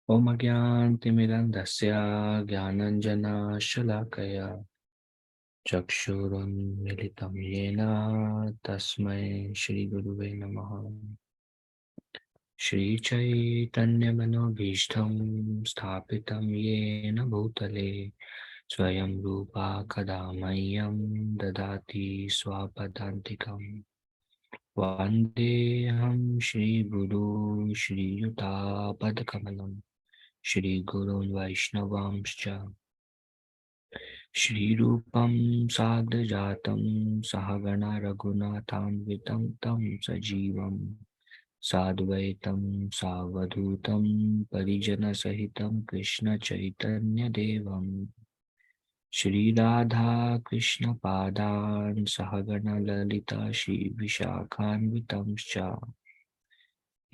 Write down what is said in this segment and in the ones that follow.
ओम अज्ञानतिमिरन्धस्य ज्ञानाञ्जनशलाकया चक्षुरुन्मीलितं येन तस्मै श्रीगुरुवे नमः। श्रीचैतन्यमनोभीष्टं स्थापितं येन भूतले स्वयं रूपा कदा मह्यं ददाति स्वापदान्तिकम्। वन्देऽहं श्रीगुरू श्रीयुतापदकमलम् श्रीगुरून् वैष्णवांश्च श्रीरूपं साग्रजातं सहगणा रघुनाथान्वितं तं सजीवं साद्वैतं सावधूतं परिजनसहितं कृष्णचैतन्यदेवं श्रीराधा कृष्णपादान् सहगणा ललिता श्रीविशाखान्वितंश्च।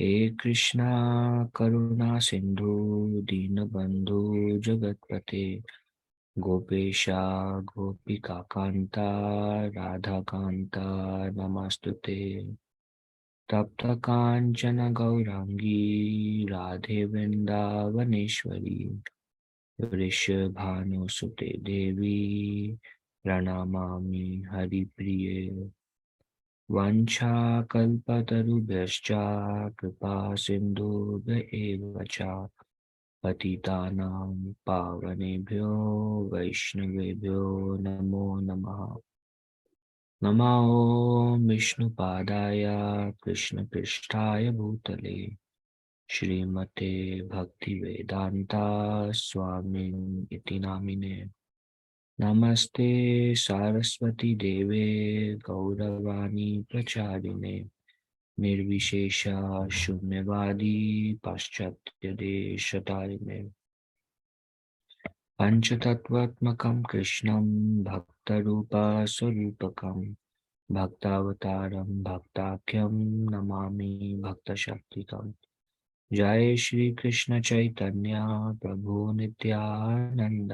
हे कृष्णा करुणा सिंधु दीनबंधु जगतपते गोपेशा गोपिका कांता राधा कांता नमस्तुते। तप्त कांचन गौरांगी राधे वृंदावनेश्वरी वृषभानुसुते देवी प्रणमामि हरिप्रिये। वंशाकल्पतरुभ्यश्च कृपा सिन्धुभ्य एव च पतितानां पावनेभ्यो वैष्णवेभ्यो नमो नमः। नमो विष्णुपादाय कृष्णपृष्ठाय भूतले श्रीमते भक्तिवेदान्ता स्वामिनिति नामिने। नमस्ते सारस्वती देवे गौरवाणी प्रचारिणे निर्विशेष शून्यवादी पाश्चात्य देशतारिणे। पंचतत्वात्मकं कृष्णं भक्तरूपा स्वरूपकं भक्तावतारं भक्ताख्यं नमामि भक्तशक्तिकम्। जय श्री कृष्ण चैतन्य प्रभु नित्यानंद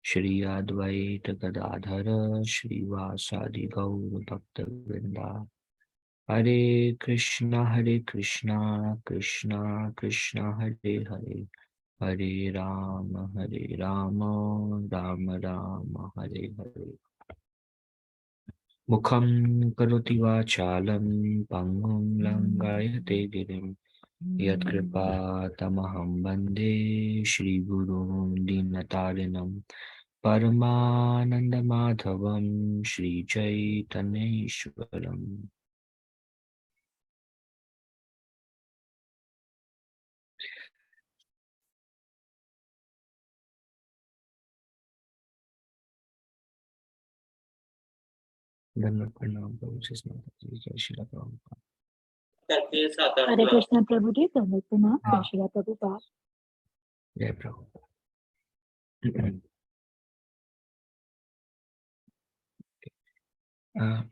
श्री अद्वैत गदाधर श्रीवासादि गौर भक्तवृंदा। हरे कृष्णा कृष्णा कृष्णा हरे हरे हरे राम राम राम हरे हरे। मुखं करोति वाचालं पंगुं लंघयते गिरिं यत्कृपातमहं वन्दे श्रीगुरुं दीनतारिणं परमानन्दमाधवं श्रीचैतन्येश्वरम्। धन्यवाद प्रणाम प्रभु जी जय श्री राम। हरे कृष्ण प्रभु जी, धन्यवाद प्रणाम, जय श्री राम प्रभुपाद। जय प्रभु।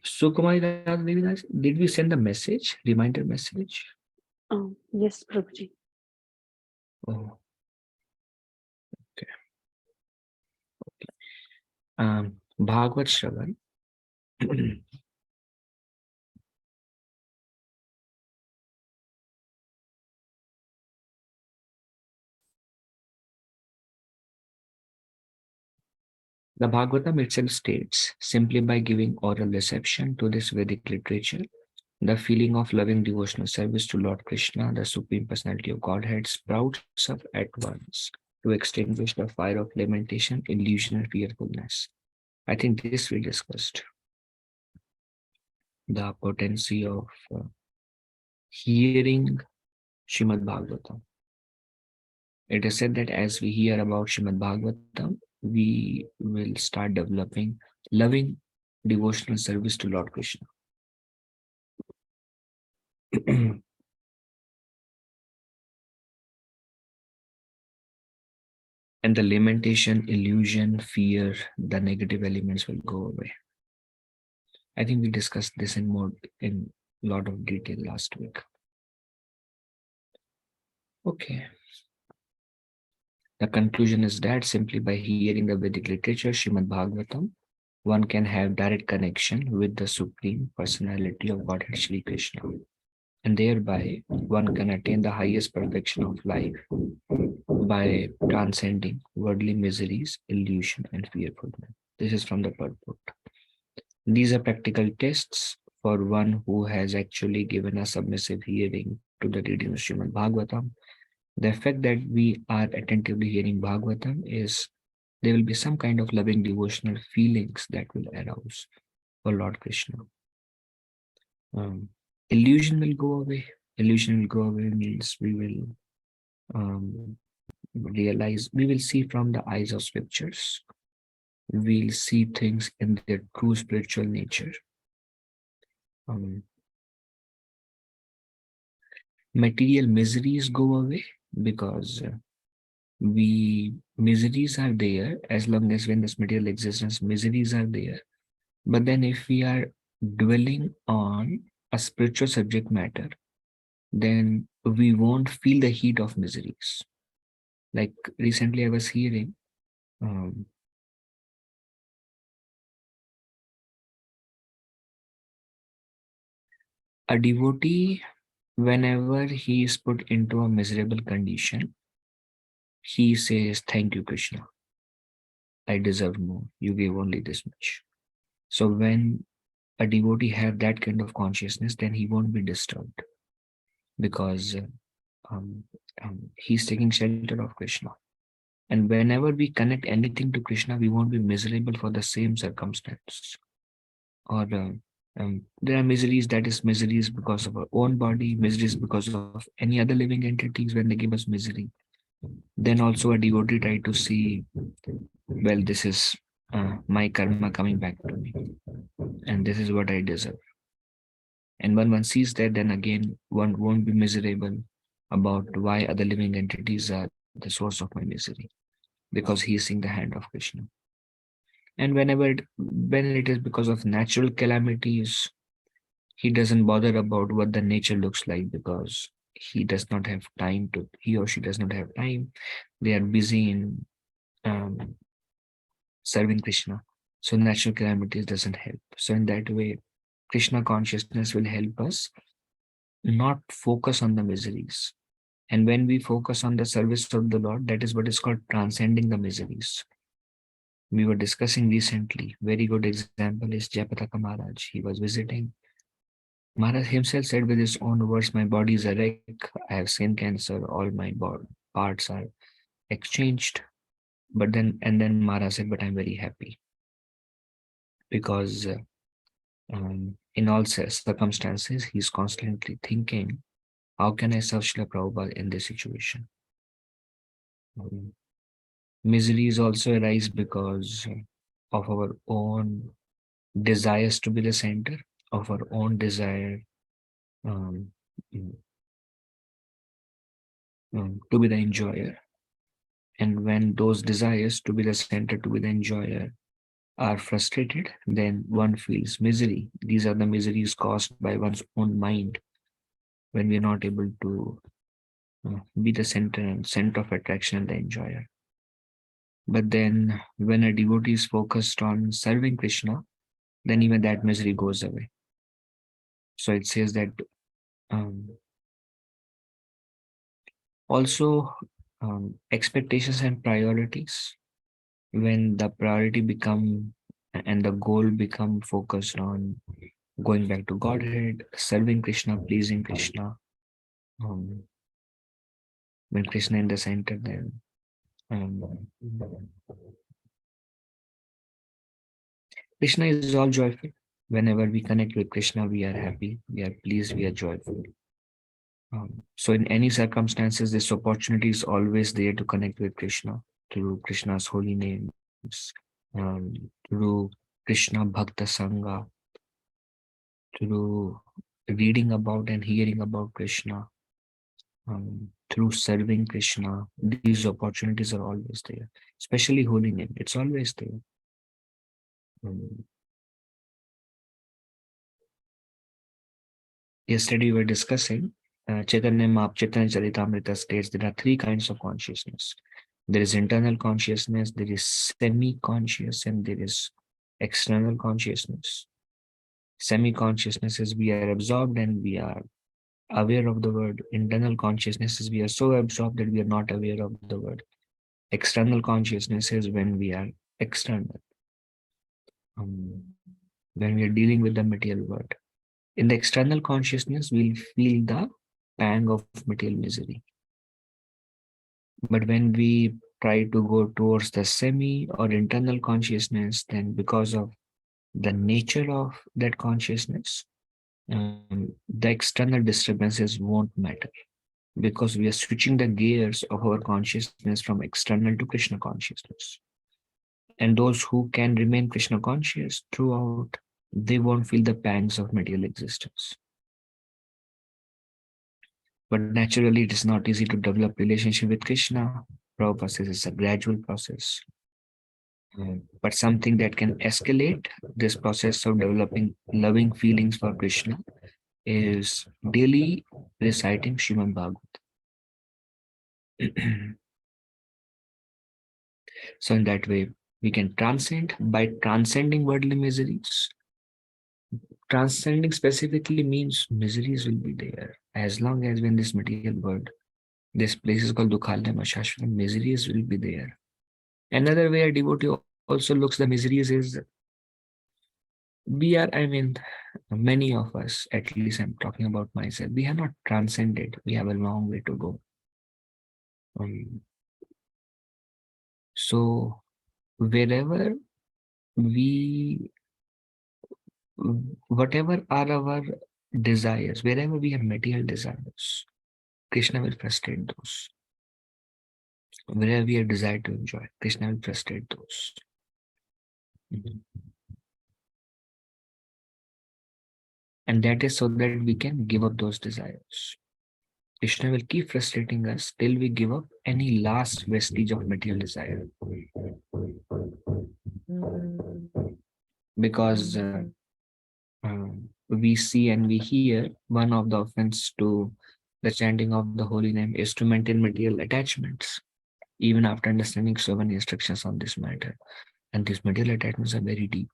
So Kumari Devi, did we send a message, reminder message? Yes, Prabhuji. Oh, okay. Bhagavad Shravan. The Bhagavatam itself states, simply by giving oral reception to this Vedic literature, the feeling of loving devotional service to Lord Krishna, the Supreme Personality of Godhead, sprouts up at once to extinguish the fire of lamentation, illusion, and fearfulness. I think this we discussed. The potency of hearing Shrimad Bhagavatam. It is said that as we hear about Shrimad Bhagavatam, we will start developing loving devotional service to Lord Krishna. And the lamentation, illusion, fear, the negative elements will go away. I think we discussed this in a lot of detail last week. Okay. The conclusion is that simply by hearing the Vedic literature, Shrimad Bhagavatam, one can have direct connection with the Supreme Personality of Godhead Sri Krishna, and thereby one can attain the highest perfection of life by transcending worldly miseries, illusion, and fearfulness. This is from the purport. These are practical tests for one who has actually given a submissive hearing to the reading of Srimad Bhagavatam. The effect that we are attentively hearing Bhagavatam is there will be some kind of loving devotional feelings that will arouse for Lord Krishna. Illusion will go away. Illusion will go away means we will realize, we will see from the eyes of scriptures. We'll see things in their true spiritual nature. Material miseries go away because miseries are there as long as when this material existence, miseries are there. But then if we are dwelling on a spiritual subject matter, then we won't feel the heat of miseries. Like recently I was hearing a devotee, whenever he is put into a miserable condition, he says, "Thank you, Krishna. I deserve more. You gave only this much." So when a devotee have that kind of consciousness, then he won't be disturbed because he's taking shelter of Krishna. And whenever we connect anything to Krishna, we won't be miserable for the same circumstance. Or there are miseries, that is miseries because of our own body, miseries because of any other living entities when they give us misery. Then also a devotee try to see, well, this is my karma coming back to me, and this is what I deserve. And when one sees that, then again, one won't be miserable about why other living entities are the source of my misery, because he is seeing the hand of Krishna. And when it is because of natural calamities, he doesn't bother about what the nature looks like because he does not have time to, he or she does not have time. They are busy in serving Krishna. So natural calamities doesn't help. So in that way, Krishna consciousness will help us not focus on the miseries. And when we focus on the service of the Lord, that is what is called transcending the miseries. We were discussing recently, very good example is Jayapataka Maharaj. He was visiting. Maharaj himself said with his own words, "My body is a wreck. I have skin cancer. All my parts are exchanged." But then Maharaj said, "But I'm very happy because in all circumstances, he's constantly thinking, how can I serve Srila Prabhupada in this situation?" Miseries also arise because of our own desires to be the center, of our own desire to be the enjoyer. And when those desires to be the center, to be the enjoyer, are frustrated, then one feels misery. These are the miseries caused by one's own mind when we are not able to be the center and center of attraction and the enjoyer. But then when a devotee is focused on serving Krishna, then even that misery goes away. So it says that also expectations and priorities, when the priority become and the goal become focused on going back to Godhead, serving Krishna, pleasing Krishna, when Krishna in the center, then Krishna is all joyful. Whenever we connect with Krishna, we are happy, we are pleased, we are joyful. So in any circumstances, this opportunity is always there to connect with Krishna through Krishna's holy names, through Krishna Bhakta Sangha, through reading about and hearing about Krishna, through serving Krishna. These opportunities are always there, especially holy name. It's always there. Yesterday we were discussing Chaitanya Charitamrita states there are three kinds of consciousness. There is internal consciousness, there is semi-conscious, and there is external consciousness. Semi-consciousness is we are absorbed and we are aware of the word. Internal consciousness is we are so absorbed that we are not aware of the word. External consciousness is when we are external, um, when we are dealing with the material world. In the external consciousness, we'll feel the pang of material misery. But when we try to go towards the semi or internal consciousness, then because of the nature of that consciousness, the external disturbances won't matter because we are switching the gears of our consciousness from external to Krishna consciousness. And those who can remain Krishna conscious throughout, they won't feel the pangs of material existence. But naturally, it is not easy to develop relationship with Krishna. Prabhupada says it's a gradual process. But something that can escalate this process of developing loving feelings for Krishna is daily reciting Srimad Bhagavatam. So in that way, we can transcend by transcending worldly miseries. Transcending specifically means miseries will be there as long as when this material world, this place is called Dukhalaya Ashashvatam, miseries will be there. Another way a devotee also looks the miseries is we are, many of us, at least I'm talking about myself, we have not transcended. We have a long way to go. So wherever we, whatever are our desires, wherever we have material desires, Krishna will frustrate those. Wherever we have desire to enjoy, Krishna will frustrate those. And that is so that we can give up those desires. Krishna will keep frustrating us till we give up any last vestige of material desire. Because we see and we hear one of the offense to the chanting of the holy name is to maintain material attachments, even after understanding so many instructions on this matter. And these material attachments are very deep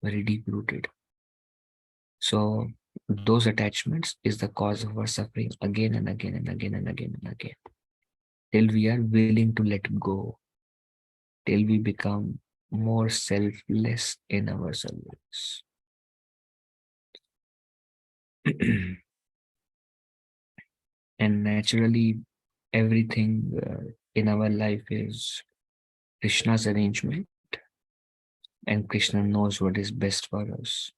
rooted. So those attachments is the cause of our suffering again and again and again and again and again, till we are willing to let go, till we become more selfless in our service. And naturally, everything in our life is Krishna's arrangement, and Krishna knows what is best for us.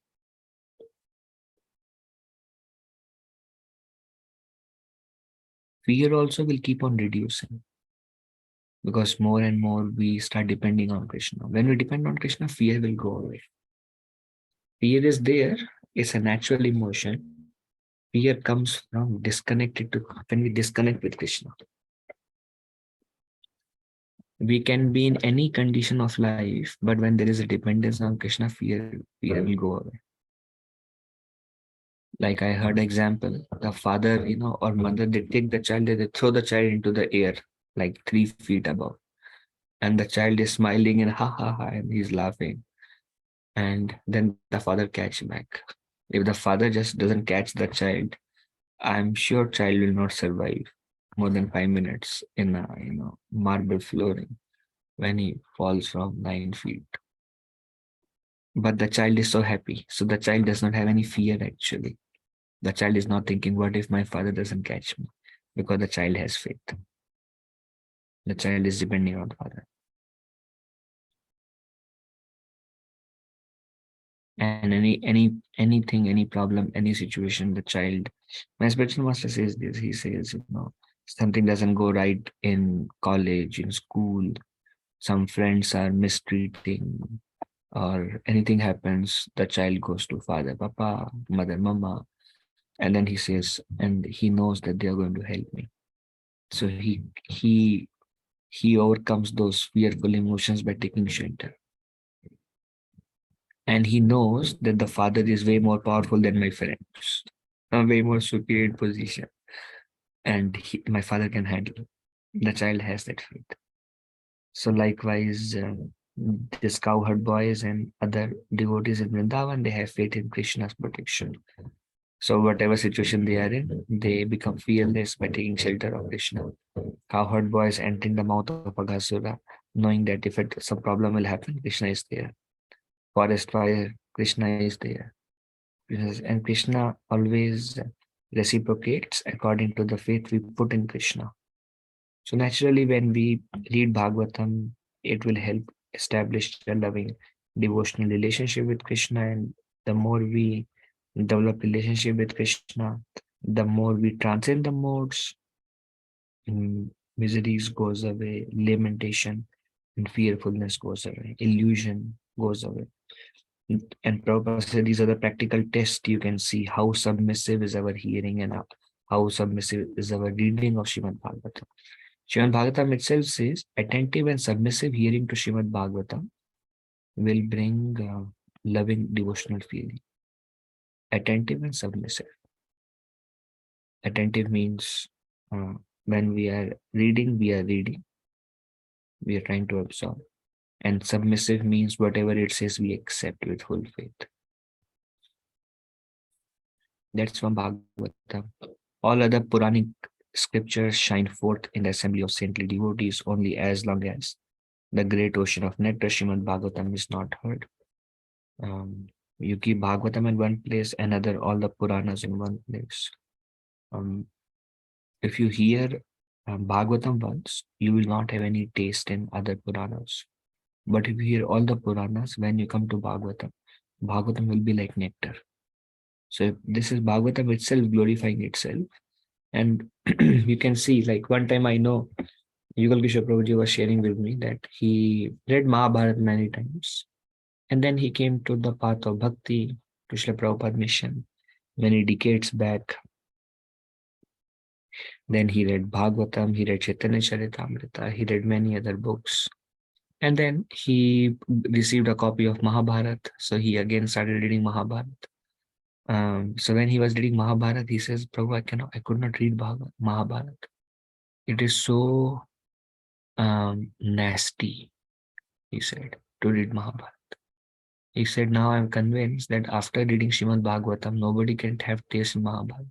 Fear also will keep on reducing because more and more we start depending on Krishna. When we depend on Krishna, fear will go away. Fear is there, it's a natural emotion. Fear comes from disconnected to when we disconnect with Krishna. We can be in any condition of life, but when there is a dependence on Krishna, fear will go away. Like I heard example, the father, or mother, they take the child, they throw the child into the air, like 3 feet above. And the child is smiling and ha ha ha, and he's laughing. And then the father catch back. If the father just doesn't catch the child, I'm sure child will not survive more than 5 minutes in a marble flooring when he falls from 9 feet. But the child is so happy. So the child does not have any fear actually. The child is not thinking, what if my father doesn't catch me? Because the child has faith. The child is depending on the father. And any problem, any situation, the child, my spiritual master says this, he says, something doesn't go right in college, in school, some friends are mistreating, or anything happens, the child goes to father, papa, mother, mama, and then he says, and he knows that they are going to help me. So he overcomes those fearful emotions by taking shelter. And he knows that the father is way more powerful than my friends, a way more superior position, and my father can handle it. The child has that faith. So likewise, These cowherd boys and other devotees in Vrindavan, they have faith in Krishna's protection. So whatever situation they are in, they become fearless by taking shelter of Krishna. Cowherd boys entering the mouth of Aghasura, knowing that if some problem will happen, Krishna is there. Forest fire, Krishna is there. And Krishna always reciprocates according to the faith we put in Krishna. So naturally, when we read Bhagavatam, it will help establish a loving devotional relationship with Krishna. And the more we develop relationship with Krishna, the more we transcend the modes, miseries goes away, lamentation and fearfulness goes away, illusion goes away. And Prabhupada said these are the practical tests you can see how submissive is our hearing and how submissive is our reading of Srimad Bhagavatam. Srimad Bhagavatam itself says attentive and submissive hearing to Srimad Bhagavatam will bring loving devotional feeling. Attentive and submissive. Attentive means when we are reading, we are trying to absorb. And submissive means whatever it says, we accept with full faith. That's from Bhagavatam. All other Puranic scriptures shine forth in the assembly of saintly devotees only as long as the great ocean of nectar, Srimad Bhagavatam, is not heard. You keep Bhagavatam in one place, another, all the Puranas in one place. If you hear Bhagavatam once, you will not have any taste in other Puranas. But if you hear all the Puranas, when you come to Bhagavatam, Bhagavatam will be like nectar. So this is Bhagavatam itself glorifying itself. And you can see, like one time I know Yugal Kishore Prabhuji was sharing with me that he read Mahabharata many times. And then he came to the path of bhakti, to Srila Prabhupada mission, many decades back. Then he read Bhagavatam, he read Chaitanya Charitamrita, he read many other books. And then he received a copy of Mahabharata. So he again started reading Mahabharata. So when he was reading Mahabharata, he says, Prabhu, I could not read Mahabharata. It is so nasty, he said, to read Mahabharata. He said, now I'm convinced that after reading Srimad Bhagavatam, nobody can have taste in Mahabharata.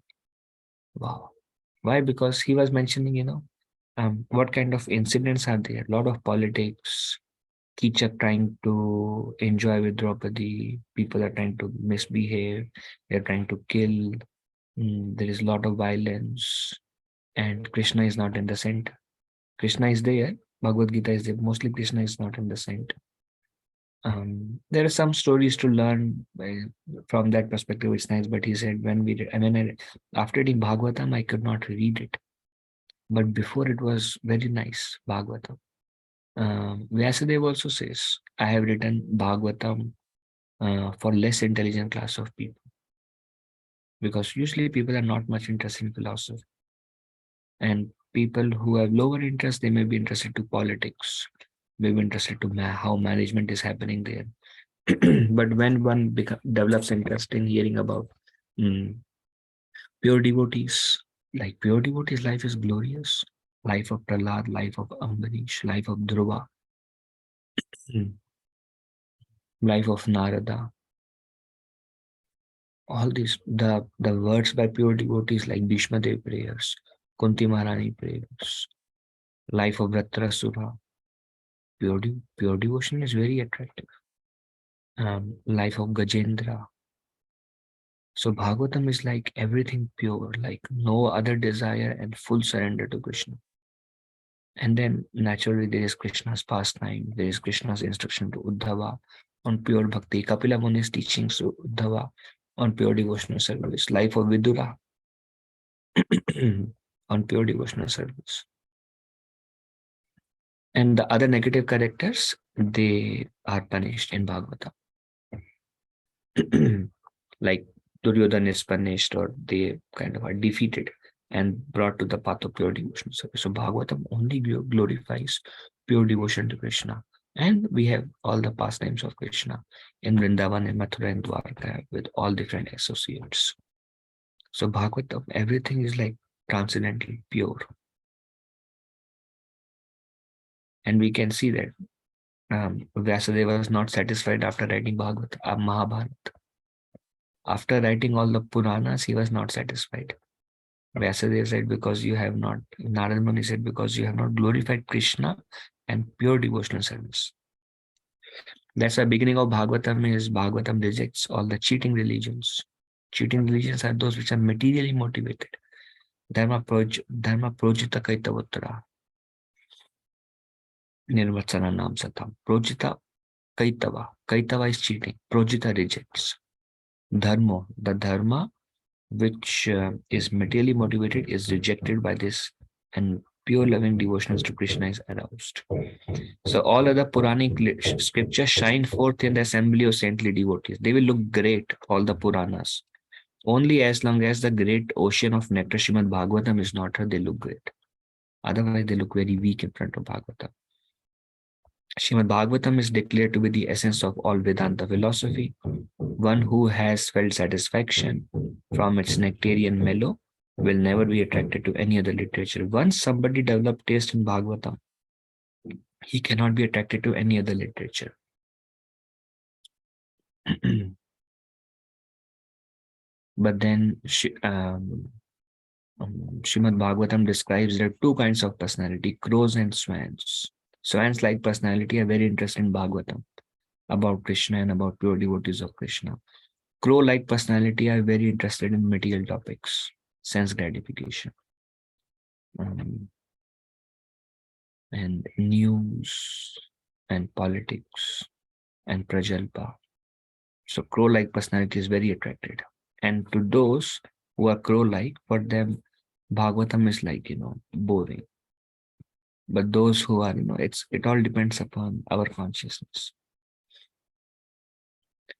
Wow. Why? Because he was mentioning, what kind of incidents are there? A lot of politics, Kichak trying to enjoy with Draupadi, people are trying to misbehave, they're trying to kill, there is a lot of violence, and Krishna is not in the center. Krishna is there, Bhagavad Gita is there, mostly Krishna is not in the center. There are some stories to learn from that perspective. It's nice, but he said after reading Bhagavatam, I could not read it, but before it was very nice. Bhagavatam. Vyasadeva also says, I have written Bhagavatam for less intelligent class of people, because usually people are not much interested in philosophy, and people who have lower interest, they may be interested to politics, may be interested to how management is happening there. But when one develops interest in hearing about pure devotees, like pure devotees, life is glorious. Life of Prahlad, life of Ambarish, life of Dhruva, life of Narada. All these, the words by pure devotees like Bhishma Dev prayers, Kunti Maharani prayers, life of Vratrasura. Pure devotion is very attractive. Life of Gajendra. So Bhagavatam is like everything pure, like no other desire and full surrender to Krishna. And then naturally there is Krishna's pastime, there is Krishna's instruction to Uddhava on pure bhakti, Kapila Muni's teachings to Uddhava on pure devotional service, life of Vidura on pure devotional service. And the other negative characters, they are punished in Bhagavatam. Like Duryodhana is punished, or they kind of are defeated and brought to the path of pure devotional service. So Bhagavatam only glorifies pure devotion to Krishna. And we have all the pastimes of Krishna in Vrindavan and Mathura and Dwarka with all different associates. So Bhagavatam, everything is like transcendently pure. And we can see that Vyasadeva was not satisfied after writing Mahabharata. After writing all the Puranas, he was not satisfied. Vyasadeva said, because you have not, Narad Muni said, because you have not glorified Krishna and pure devotional service. That's why beginning of Bhagavatam is Bhagavatam rejects all the cheating religions. Cheating religions are those which are materially motivated. Dharma projita kaitavottara. Nirvatsana nam satam. Projita kaitava. Kaitava is cheating. Projita rejects. Dharma, the dharma which is materially motivated, is rejected by this, and pure loving devotions to Krishna is aroused. So all other Puranic scriptures shine forth in the assembly of saintly devotees. They will look great, all the Puranas. Only as long as the great ocean of nectar Srimad Bhagavatam is not heard, they look great. Otherwise, they look very weak in front of Bhagavatam. Srimad Bhagavatam is declared to be the essence of all Vedanta philosophy. One who has felt satisfaction from its nectarian mellow will never be attracted to any other literature. Once somebody develops taste in Bhagavatam, he cannot be attracted to any other literature. But then Srimad Bhagavatam describes there are two kinds of personality, crows and swans. Swans-like personality are very interested in Bhagavatam, about Krishna and about pure devotees of Krishna. Crow-like personality are very interested in material topics, sense gratification, and news and politics and prajalpa. So crow-like personality is very attracted. And to those who are crow-like, for them, Bhagavatam is like, boring. But those who are, it all depends upon our consciousness.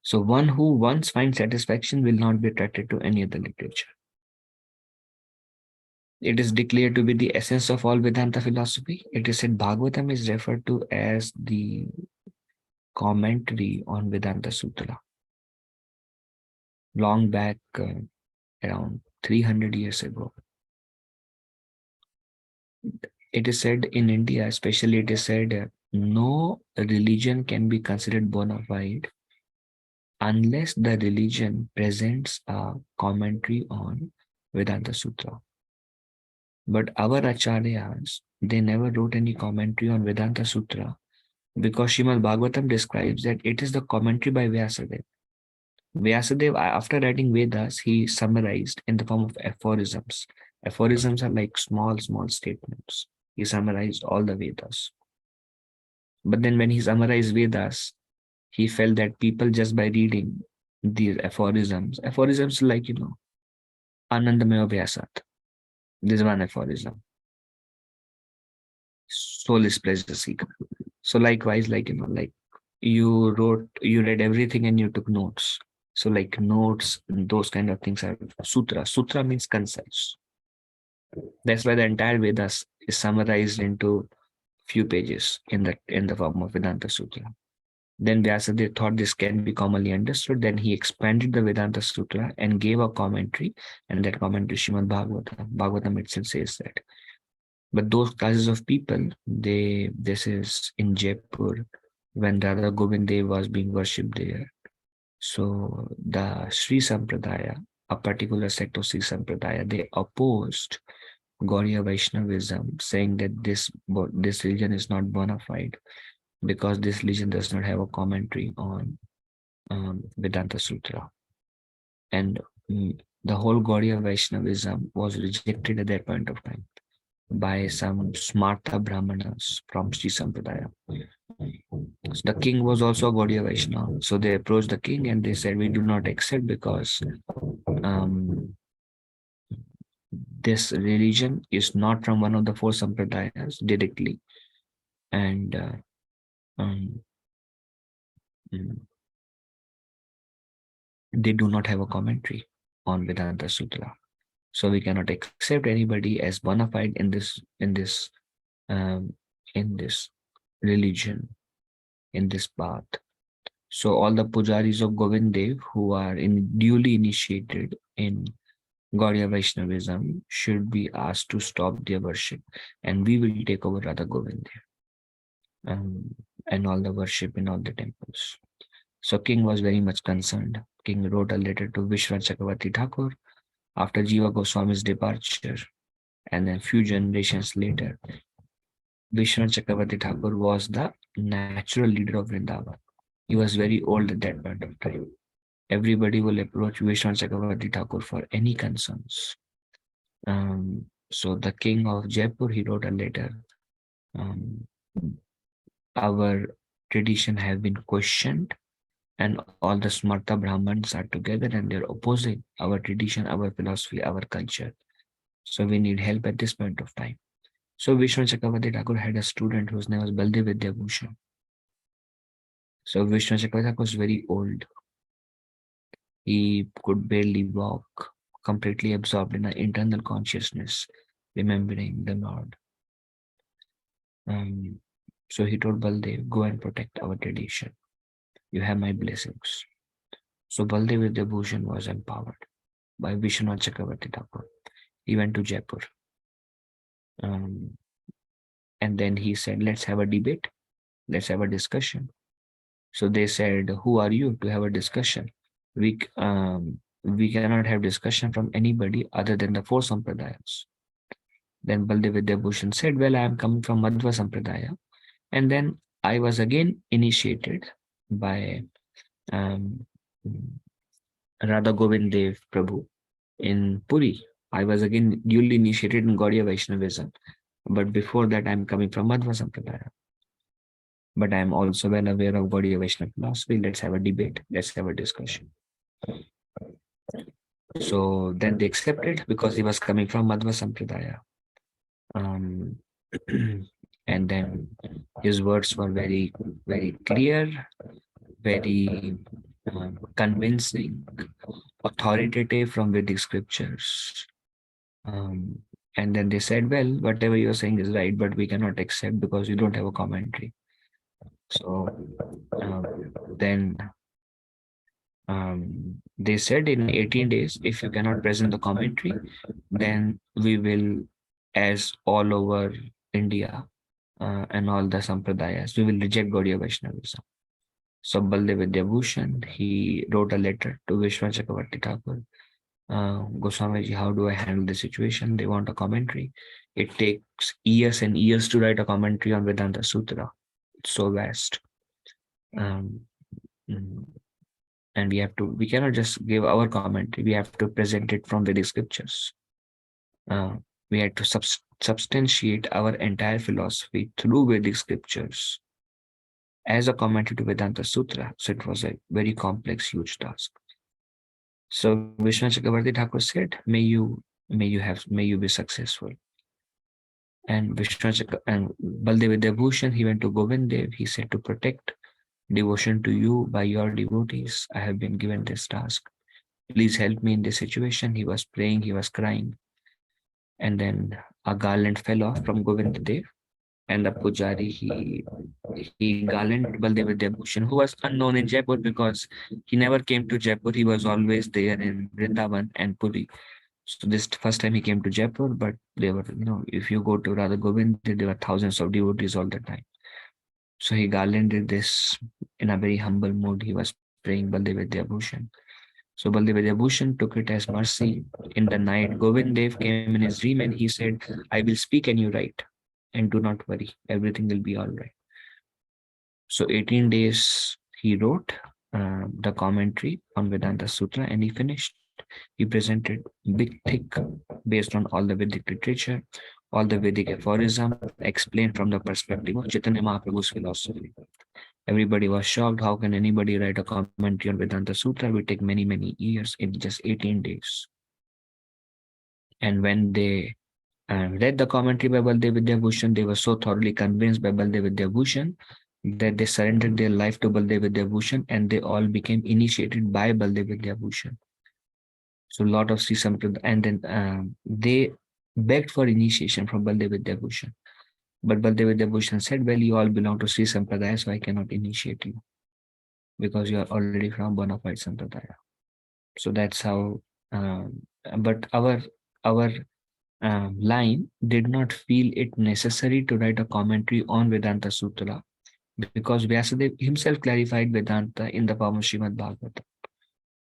So one who once finds satisfaction will not be attracted to any other literature. It is declared to be the essence of all Vedanta philosophy. It is said Bhagavatam is referred to as the commentary on Vedanta Sutra. Long back, around 300 years ago, it is said in India, especially, it is said no religion can be considered bona fide unless the religion presents a commentary on Vedanta Sutra. But our acharyas, they never wrote any commentary on Vedanta Sutra because Srimad Bhagavatam describes that it is the commentary by Vyasadeva. Vyasadeva, after writing Vedas, he summarized in the form of aphorisms. Aphorisms are like small statements. He summarized all the Vedas. But then when he summarized Vedas, he felt that people just by reading these aphorisms like, Anandamaya Vyasat. This is one aphorism. Soul is pleasure seeker. So likewise, like you read everything and you took notes. So like notes, those kind of things are sutra. Sutra means concise. That's why the entire Vedas is summarized into few pages in the form of Vedanta Sutra. Then Vyasadeva thought this can be commonly understood. Then he expanded the Vedanta Sutra and gave a commentary, and that commentary Srimad Bhagavatam. Bhagavatam itself says that. But those classes of people, this is in Jaipur, when Radha Govind Dev was being worshipped there. So the Sri Sampradaya, a particular sect of Sri Sampradaya, they opposed Gauriya Vaishnavism, saying that this religion is not bona fide because this religion does not have a commentary on Vedanta Sutra. And the whole Gauriya Vaishnavism was rejected at that point of time by some Smarta Brahmanas from Sri Sampradaya. So the king was also a Gaudiya Vaishnava. So they approached the king and they said, we do not accept because this religion is not from one of the four Sampradayas directly. And they do not have a commentary on Vedanta Sutra. So we cannot accept anybody as bona fide in this religion, in this path. So all the pujaris of Govind Dev who are duly initiated in Gaudiya Vaishnavism should be asked to stop their worship, and we will take over Radha Govind Dev. and all the worship in all the temples. So king was very much concerned. King wrote a letter to Vishwanath Chakravarti Thakur after Jiva Goswami's departure, and then few generations later, Vishwanath Chakravarti Thakur was the natural leader of Vrindavan. He was very old at that point of time. Everybody will approach Vishwanath Chakravarti Thakur for any concerns. So the king of Jaipur, he wrote a letter. Our tradition have been questioned, and all the Smarta Brahmins are together and they're opposing our tradition, our philosophy, our culture. So we need help at this point of time. So Vishwanath Chakravarti Thakur had a student whose name was Baldev Vidyabhushan. So Vishwanath Chakravarti Thakur was very old. He could barely walk, completely absorbed in an internal consciousness, remembering the Lord. So he told Baldev, go and protect our tradition. You have my blessings. So Baldev Vidyabhushan was empowered by Vishwanath Chakravarti Thakur. He went to Jaipur. And then he said, let's have a debate. Let's have a discussion. So they said, who are you to have a discussion? We cannot have discussion from anybody other than the four Sampradayas. Then Baldev Vidyabhushan said, well, I am coming from Madhva Sampradaya. And then I was again initiated by Radha Govind Dev Prabhu in Puri. I was again duly initiated in Gaudiya Vaishnavism. But before that, I'm coming from Madhva Sampradaya. But I'm also well aware of Gaudiya Vaishnava philosophy. Let's have a debate. Let's have a discussion. So then they accepted because he was coming from Madhva Sampradaya. And then his words were very, very clear, very convincing, authoritative from Vedic scriptures. And then they said, well, whatever you're saying is right, but we cannot accept because you don't have a commentary. So then they said in 18 days, if you cannot present the commentary, then we will, as all over India and all the Sampradayas, we will reject Gaudiya Vaishnavism. So Baldev Vidyabhushan, he wrote a letter to Vishwanath Chakravarti Thakur. Goswamiji, how do I handle the situation? They want a commentary. It takes years and years to write a commentary on Vedanta Sutra. It's so vast. And we cannot just give our commentary. We have to present it from Vedic scriptures. We had to substantiate our entire philosophy through Vedic scriptures as a commentary to Vedanta Sutra. So it was a very complex, huge task. So Vishwanath Chakravarti Thakur said, may you be successful. And Baldev Vidyabhushan, he went to Govind Dev. He said, to protect devotion to you by your devotees, I have been given this task. Please help me in this situation. He was praying, he was crying. And then a garland fell off from Govind Dev. And the pujari, he garlanded Baldev Vidyabhushan, who was unknown in Jaipur because he never came to Jaipur. He was always there in Vrindavan and Puri. So this first time he came to Jaipur, but there were, if you go to Radha Govind, there were thousands of devotees all the time. So he garlanded this in a very humble mood. He was praying Baldev Vidyabhushan. So Baldev Vidyabhushan took it as mercy. In the night, Govind Dev came in his dream and he said, I will speak and you write. And do not worry, everything will be all right. So 18 days he wrote the commentary on Vedanta Sutra and he finished. He presented big, thick, based on all the Vedic literature, all the Vedic aphorism, explained from the perspective of Chaitanya Mahaprabhu's philosophy. Everybody was shocked. How can anybody write a commentary on Vedanta Sutra? It will take many, many years in just 18 days. And when they read the commentary by Baldev Vidyabhushan, they were so thoroughly convinced by Baldev Vidyabhushan that they surrendered their life to Baldev Vidyabhushan and they all became initiated by Baldev Vidyabhushan. So a lot of Sri Sampradaya, and then they begged for initiation from Baldev Vidyabhushan. But Baldev Vidyabhushan said, well, you all belong to Sri Sampradaya, so I cannot initiate you because you are already from bona fide Sampradaya. So that's how, but our line did not feel it necessary to write a commentary on Vedanta Sutra because Vyasadeva himself clarified Vedanta in the form of Srimad Bhagavatam.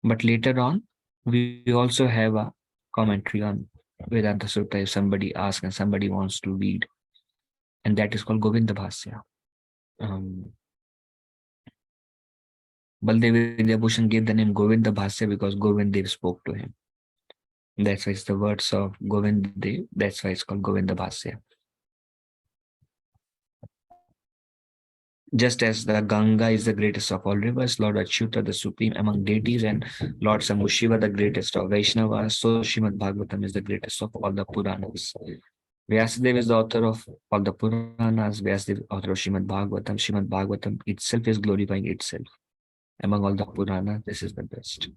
But later on, we also have a commentary on Vedanta Sutta if somebody asks and somebody wants to read, and that is called Govinda Bhasya. Um, Baldev Vidyabhushan gave the name Govinda Bhasya because Govind Dev spoke to him. That's why it's the words of Govind Dev. That's why it's called Govinda Bhasya. Just as the Ganga is the greatest of all rivers, Lord Achyuta the supreme among deities, and Lord Sambhushiva the greatest of Vaishnavas, so Srimad Bhagavatam is the greatest of all the Puranas. Vyasadeva is the author of all the Puranas. Vyasadeva author of Srimad Bhagavatam. Srimad Bhagavatam itself is glorifying itself. Among all the Puranas, this is the best.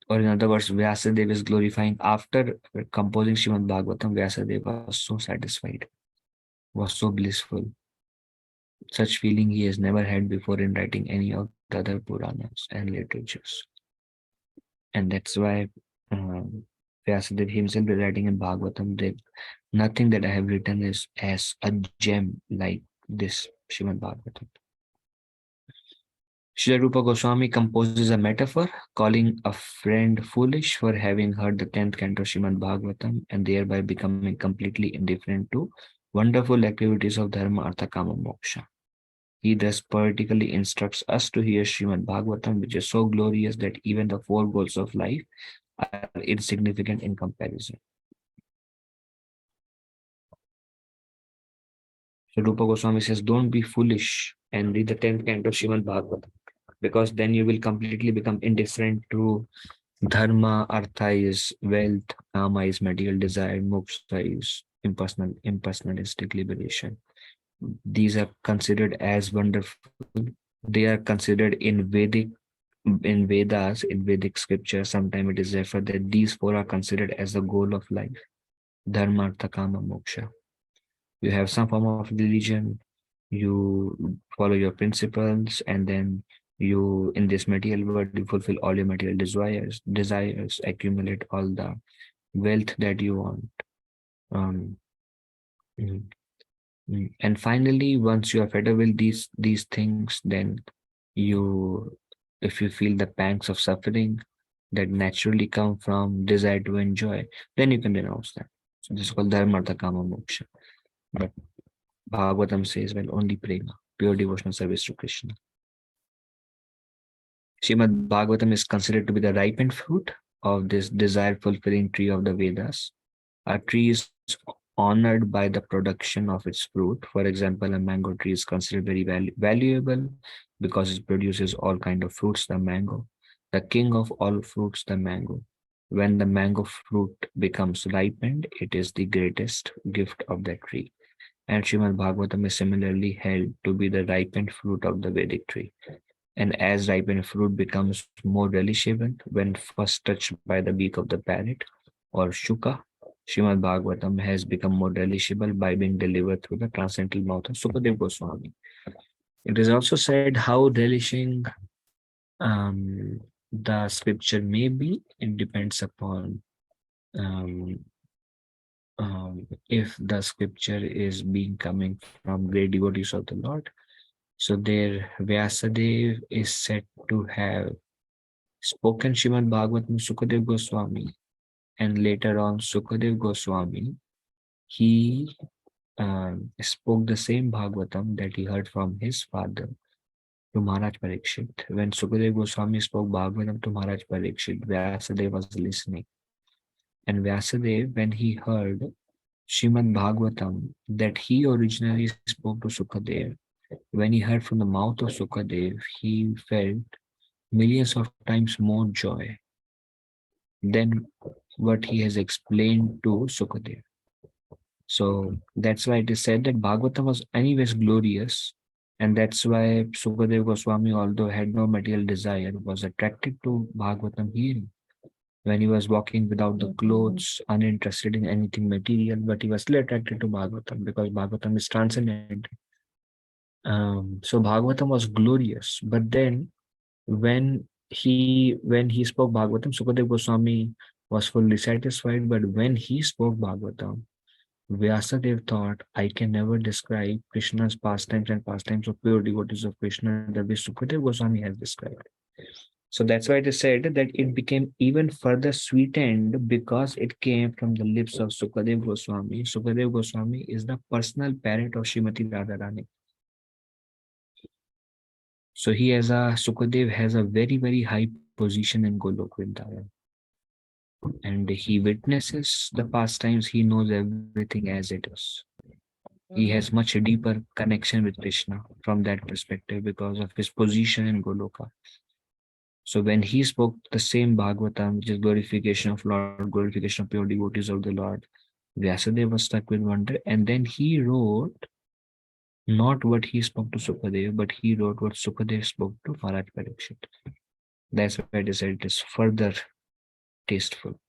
Or in other words, Vyasadeva is glorifying after composing Srimad Bhagavatam. Vyasadeva was so satisfied, was so blissful. Such feeling he has never had before in writing any of the other Puranas and literatures. And that's why Vyasadeva himself is writing in Bhagavatam that nothing that I have written is as a gem like this Srimad Bhagavatam. Srila Rupa Goswami composes a metaphor calling a friend foolish for having heard the 10th canto Srimad Bhagavatam and thereby becoming completely indifferent to wonderful activities of Dharma, Artha, Kama, Moksha. He thus poetically instructs us to hear Srimad Bhagavatam, which is so glorious that even the four goals of life are insignificant in comparison. So Rupa Goswami says, don't be foolish and read the 10th canto of Srimad Bhagavatam, because then you will completely become indifferent to Dharma. Artha is wealth, Kama is material desire, Moksha is impersonalistic liberation. These are considered as wonderful. They are considered in Vedas, in Vedic scripture. Sometimes it is referred that these four are considered as the goal of life: Dharma, Artha, Kama, Moksha. You have some form of religion, you follow your principles, and then you, in this material world, you fulfill all your material desires, accumulate all the wealth that you want. Um, mm, and finally, once you are fed up with these things, then you, if you feel the pangs of suffering that naturally come from desire to enjoy, then you can renounce that. So this is called Dharma, Artha, Kama, Moksha. But Bhagavatam says, well, only prema, pure devotional service to Krishna. Srimad Bhagavatam is considered to be the ripened fruit of this desire-fulfilling tree of the Vedas. A tree is honored by the production of its fruit. For example, a mango tree is considered very valuable because it produces all kinds of fruits, the mango. The king of all fruits, the mango. When the mango fruit becomes ripened, it is the greatest gift of that tree. And Srimad Bhagavatam is similarly held to be the ripened fruit of the Vedic tree. And as ripened fruit becomes more relishable when first touched by the beak of the parrot or shuka, Srimad Bhagavatam has become more relishable by being delivered through the transcendental mouth of Sukadeva Goswami. It is also said how relishing the scripture may be. It depends upon um, if the scripture is being coming from great devotees of the Lord. So there, Vyasadeva is said to have spoken Srimad Bhagavatam Sukadeva Goswami, and later on Sukadeva Goswami, he spoke the same Bhagavatam that he heard from his father to Maharaj Parikshit. When Sukadeva Goswami spoke Bhagavatam to Maharaj Parikshit, Vyasadeva was listening. And Vyasadeva, when he heard Srimad Bhagavatam that he originally spoke to Sukadeva, when he heard from the mouth of Sukadeva, he felt millions of times more joy than what he has explained to Sukadeva. So that's why it is said that Bhagavatam was anyways glorious, and that's why Sukadeva Goswami, although had no material desire, was attracted to Bhagavatam hearing. When he was walking without the clothes, uninterested in anything material, but he was still attracted to Bhagavatam because Bhagavatam is transcendent. So Bhagavatam was glorious, but then when he spoke Bhagavatam, Sukadeva Goswami was fully satisfied. But when he spoke Bhagavatam, Vyasadeva thought, I can never describe Krishna's pastimes and pastimes of pure devotees of Krishna the way Sukadeva Goswami has described. So that's why it is said that it became even further sweetened because it came from the lips of Sukadeva Goswami. Sukadeva Goswami is the personal parent of Srimati Radharani. So Sukadev has a very, very high position in Golok Vrindavan. And he witnesses the pastimes, he knows everything as it is. He has much deeper connection with Krishna from that perspective because of his position in Goloka. So when he spoke the same Bhagavatam, which is glorification of Lord, glorification of pure devotees of the Lord, Vyasadeva was struck with wonder, and then he wrote not what he spoke to Sukadeva, but he wrote what Sukadeva spoke to Maharaj Parikshit. That's why it is said it is further tasteful.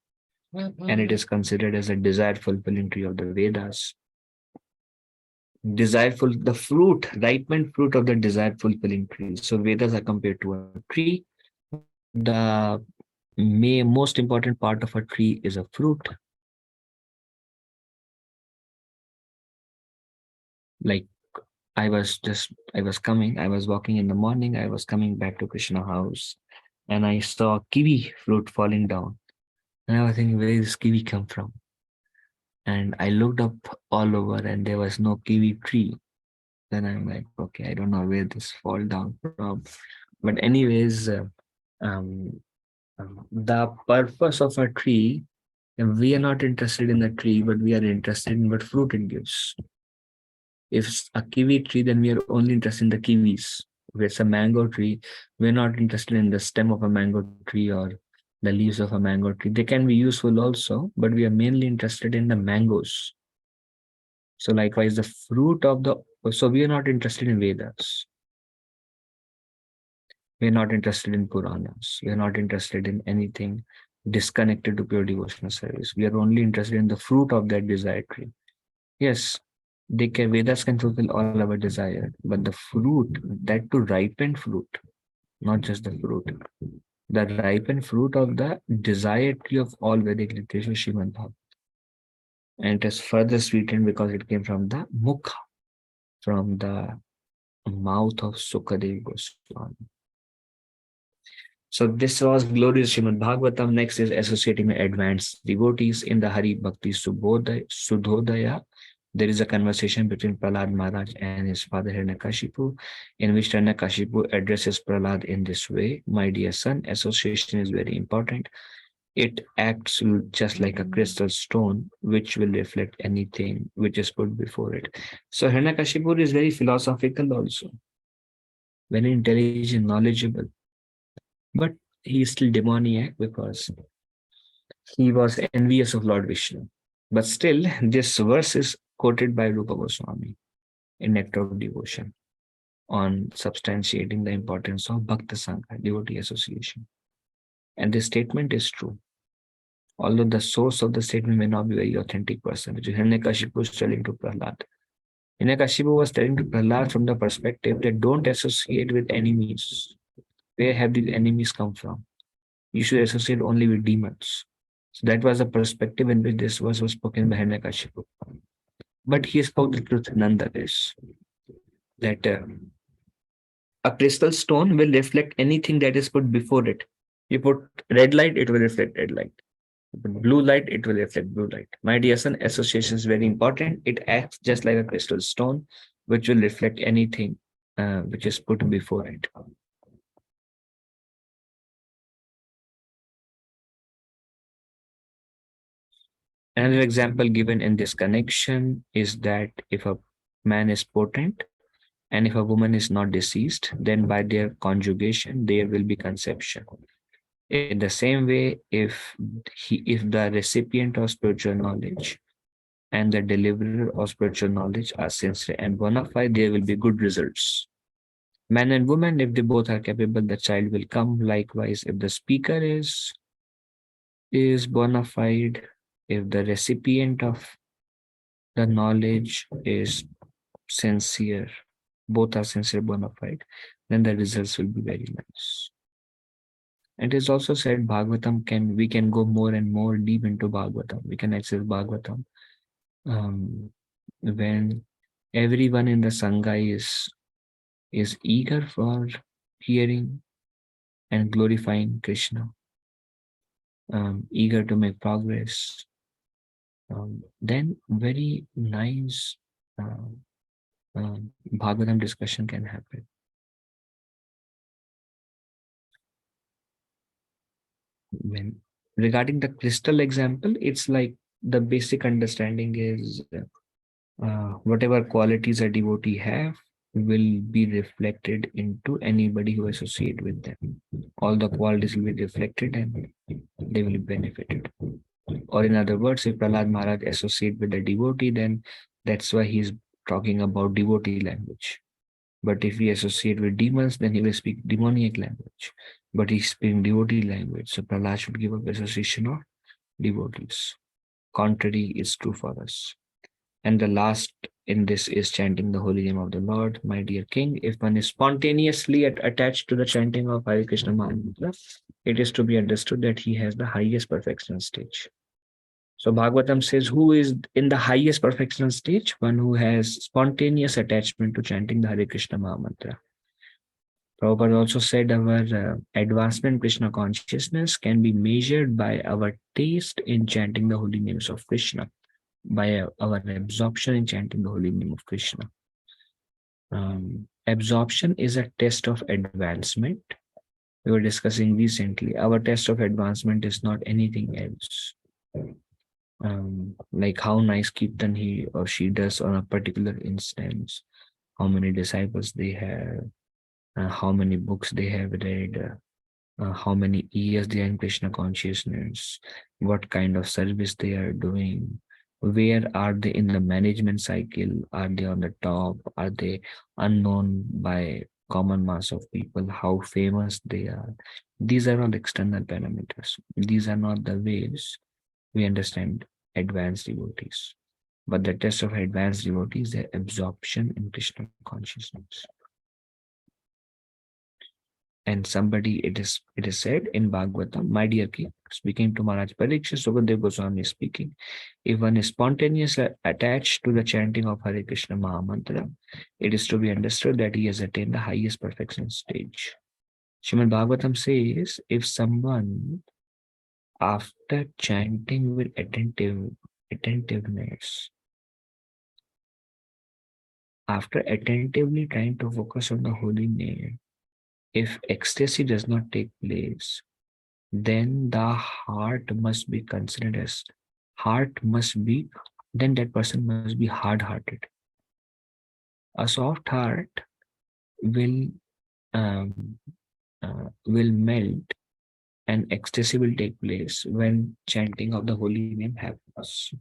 And it is considered as a desired fulfilling tree of the Vedas. Desireful, the fruit, ripened fruit of the desired fulfilling tree. So Vedas are compared to a tree. The most important part of a tree is a fruit. Like I was walking in the morning, I was coming back to Krishna house and I saw kiwi fruit falling down. And I was thinking, where does kiwi come from? And I looked up all over and there was no kiwi tree. Then I'm like, okay, I don't know where this fall down from. But anyways, the purpose of a tree, we are not interested in the tree, but we are interested in what fruit it gives. If it's a kiwi tree, then we are only interested in the kiwis. If it's a mango tree, we're not interested in the stem of a mango tree or the leaves of a mango tree. They can be useful also, but we are mainly interested in the mangoes. So likewise, the fruit of the, so we are not interested in Vedas. We are not interested in Puranas. We are not interested in anything disconnected to pure devotional service. We are only interested in the fruit of that desired tree. Yes, Vedas can fulfill all our desire, but the fruit, that to ripen fruit, not just the fruit, the ripened fruit of the desired tree of all Vedic literature, Srimad Bhagavatam. And it is further sweetened because it came from the mukha, from the mouth of Sukadeva Goswami. So this was glorious Srimad Bhagavatam. Next is associating with advanced devotees in the Hari Bhakti Sudhodaya. There is a conversation between Prahlad Maharaj and his father Hiranyakashipu, in which Hiranyakashipu addresses Prahlad in this way: my dear son, association is very important. It acts just like a crystal stone, which will reflect anything which is put before it. So Hiranyakashipu is very philosophical also, very intelligent, knowledgeable. But he is still demoniac because he was envious of Lord Vishnu. But still, this verse is quoted by Rupa Goswami in Nectar of Devotion on substantiating the importance of Bhakta Sangha, devotee association. And this statement is true. Although the source of the statement may not be very authentic person, which Hiranyakashipu is telling to Prahlad. Hiranyakashipu was telling to Prahlad from the perspective that don't associate with enemies. Where have these enemies come from? You should associate only with demons. So that was the perspective in which this verse was spoken by Hiranyakashipu. But he spoke the truth nonetheless. That a crystal stone will reflect anything that is put before it. You put red light, it will reflect red light. You put blue light, it will reflect blue light. My dear son, association is very important. It acts just like a crystal stone, which will reflect anything which is put before it. Another example given in this connection is that if a man is potent and if a woman is not deceased, then by their conjugation, there will be conception. In the same way, if the recipient of spiritual knowledge and the deliverer of spiritual knowledge are sincere and bona fide, there will be good results. Man and woman, if they both are capable, the child will come. Likewise, if the speaker is bona fide, if the recipient of the knowledge is sincere, both are sincere, bona fide, then the results will be very nice. It is also said Bhagavatam we can go more and more deep into Bhagavatam. We can access Bhagavatam when everyone in the Sangha is eager for hearing and glorifying Krishna, eager to make progress, then very nice Bhagavatam discussion can happen. When regarding the crystal example, it's like the basic understanding is whatever qualities a devotee have will be reflected into anybody who associate with them. All the qualities will be reflected and they will be benefited. Or in other words, if Prahlad Maharaj associate with the devotee, then that's why he's talking about devotee language. But if we associate with demons, then he will speak demoniac language. But he's speaking devotee language. So Prahlad should give up association of devotees. Contrary is true for us. And the last in this is chanting the holy name of the Lord, my dear king. If one is spontaneously attached to the chanting of Hare Krishna Mahamantra, it is to be understood that he has the highest perfection stage. So Bhagavatam says, who is in the highest perfection stage? One who has spontaneous attachment to chanting the Hare Krishna Mahamantra. Prabhupada also said our advancement in Krishna consciousness can be measured by our taste in chanting the holy names of Krishna, by our absorption in chanting the holy name of Krishna. Absorption is a test of advancement. We were discussing recently. Our test of advancement is not anything else. Like how nice kirtan he or she does on a particular instance, how many disciples they have, how many books they have read, how many years they are in Krishna consciousness, what kind of service they are doing, where are they in the management cycle, are they on the top, are they unknown by common mass of people, how famous they are. These are all external parameters. These are not the ways we understand advanced devotees. But the test of advanced devotees is their absorption in Krishna consciousness. And somebody, it is said in Bhagavatam, my dear king, speaking to Maharaj Parikshit, Sukadev Goswami is speaking, if one is spontaneously attached to the chanting of Hare Krishna Mahamantra, it is to be understood that he has attained the highest perfection stage. Srimad Bhagavatam says, if someone after chanting with attentiveness, after attentively trying to focus on the holy name, if ecstasy does not take place, then the heart must be considered as then that person must be hard-hearted. A soft heart will melt and ecstasy will take place when chanting of the holy name happens.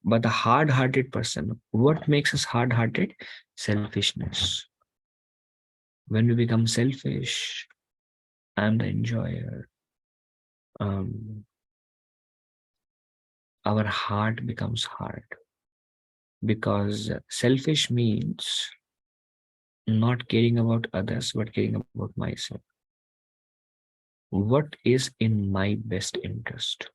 But the hard-hearted person, what makes us hard-hearted? Selfishness. When we become selfish, I'm the enjoyer. Our heart becomes hard, because selfish means not caring about others, but caring about myself. What is in my best interest?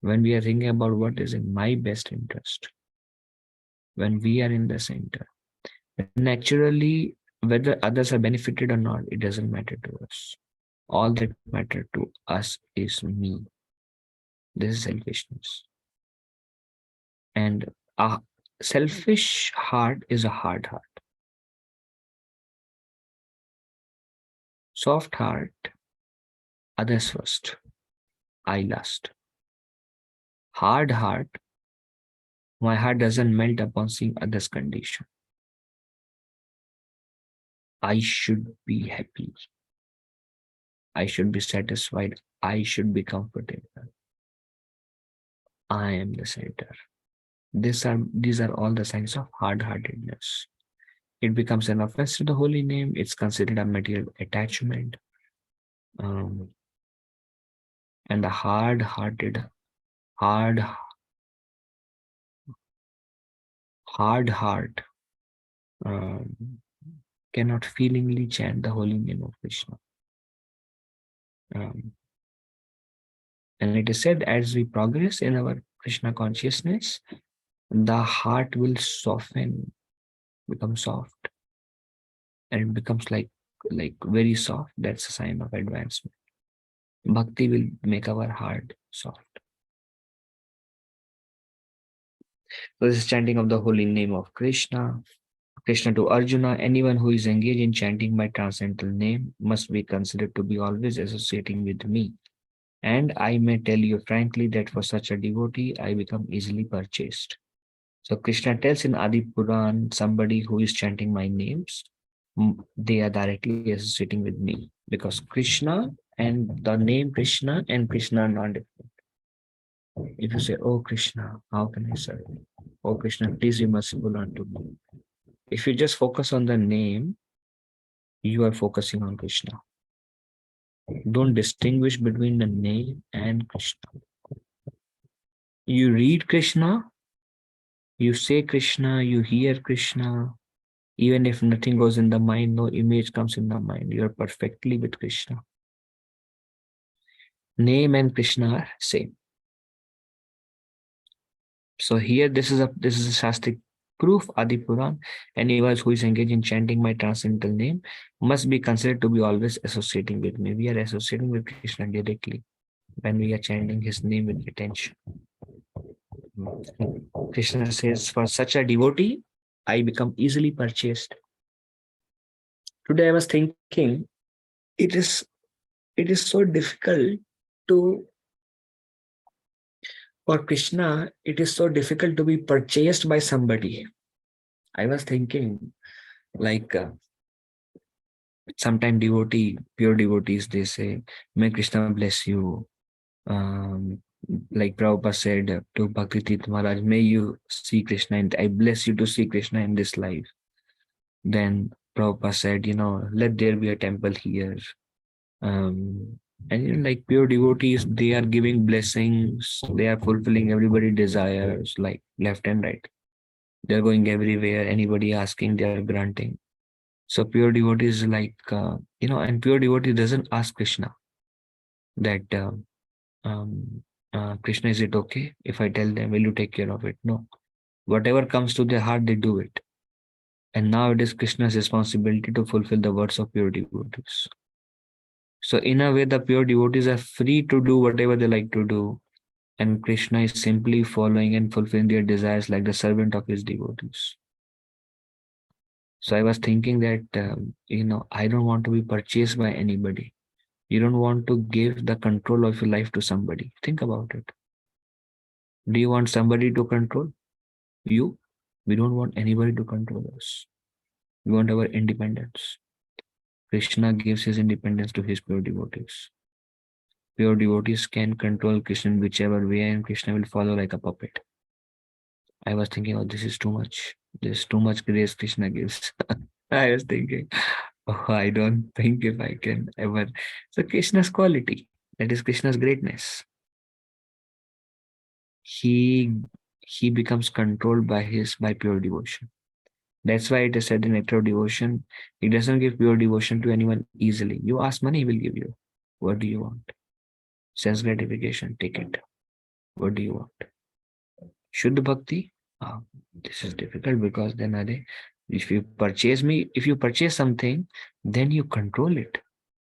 When we are thinking about what is in my best interest, when we are in the center, naturally, whether others are benefited or not, it doesn't matter to us. All that matters to us is me. This is selfishness. And a selfish heart is a hard heart. Soft heart, others first, I last. Hard heart, my heart doesn't melt upon seeing others' condition. I should be happy. I should be satisfied. I should be comfortable. I am the center. These are all the signs of hard-heartedness. It becomes an offense to the holy name. It's considered a material attachment. And the hard-hearted, hard heart cannot feelingly chant the holy name of Krishna. And it is said as we progress in our Krishna consciousness, the heart will soften, become soft, and it becomes like very soft. That's a sign of advancement. Bhakti will make our heart soft. So this is chanting of the holy name of Krishna. Krishna to Arjuna, anyone who is engaged in chanting my transcendental name must be considered to be always associating with me. And I may tell you frankly that for such a devotee, I become easily purchased. So Krishna tells in Adi Puran, somebody who is chanting my names, they are directly associating with me because Krishna and the name Krishna and Krishna are not different. If you say, "Oh Krishna, how can I serve you? Oh Krishna, please be merciful unto me." If you just focus on the name, you are focusing on Krishna. Don't distinguish between the name and Krishna. You read Krishna, you say Krishna, you hear Krishna. Even if nothing goes in the mind, no image comes in the mind, you are perfectly with Krishna. Name and Krishna are same. So here, this is a Shastric proof, Adi Puran. Anyone who is engaged in chanting my transcendental name must be considered to be always associating with me. We are associating with Krishna directly when we are chanting his name with attention. Krishna says, for such a devotee, I become easily purchased. Today I was thinking, it is so difficult to, for Krishna, it is so difficult to be purchased by somebody. I was thinking, like, sometime pure devotees, they say, may Krishna bless you. Like Prabhupada said to Bhakti Tirtha Maharaj, may you see Krishna and I bless you to see Krishna in this life. Then Prabhupada said, let there be a temple here. And like pure devotees, they are giving blessings, they are fulfilling everybody's desires, like left and right. They're going everywhere. Anybody asking, they are granting. So pure devotees, like, and pure devotee doesn't ask Krishna that, Krishna, is it okay if I tell them, will you take care of it? No. Whatever comes to their heart, they do it. And now it is Krishna's responsibility to fulfill the words of pure devotees. So in a way, the pure devotees are free to do whatever they like to do. And Krishna is simply following and fulfilling their desires like the servant of his devotees. So I was thinking that, I don't want to be purchased by anybody. You don't want to give the control of your life to somebody. Think about it. Do you want somebody to control you? We don't want anybody to control us. We want our independence. Krishna gives his independence to his pure devotees. Pure devotees can control Krishna in whichever way, and Krishna will follow like a puppet. I was thinking, oh, this is too much. There's too much grace Krishna gives. I was thinking, oh, I don't think if I can ever. So Krishna's quality, that is Krishna's greatness. He becomes controlled by pure devotion. That's why it is said in nectar of devotion, he doesn't give pure devotion to anyone easily. You ask money, he will give you. What do you want? Sense gratification, take it. What do you want? Shuddha bhakti? This is difficult because then if you purchase something, then you control it.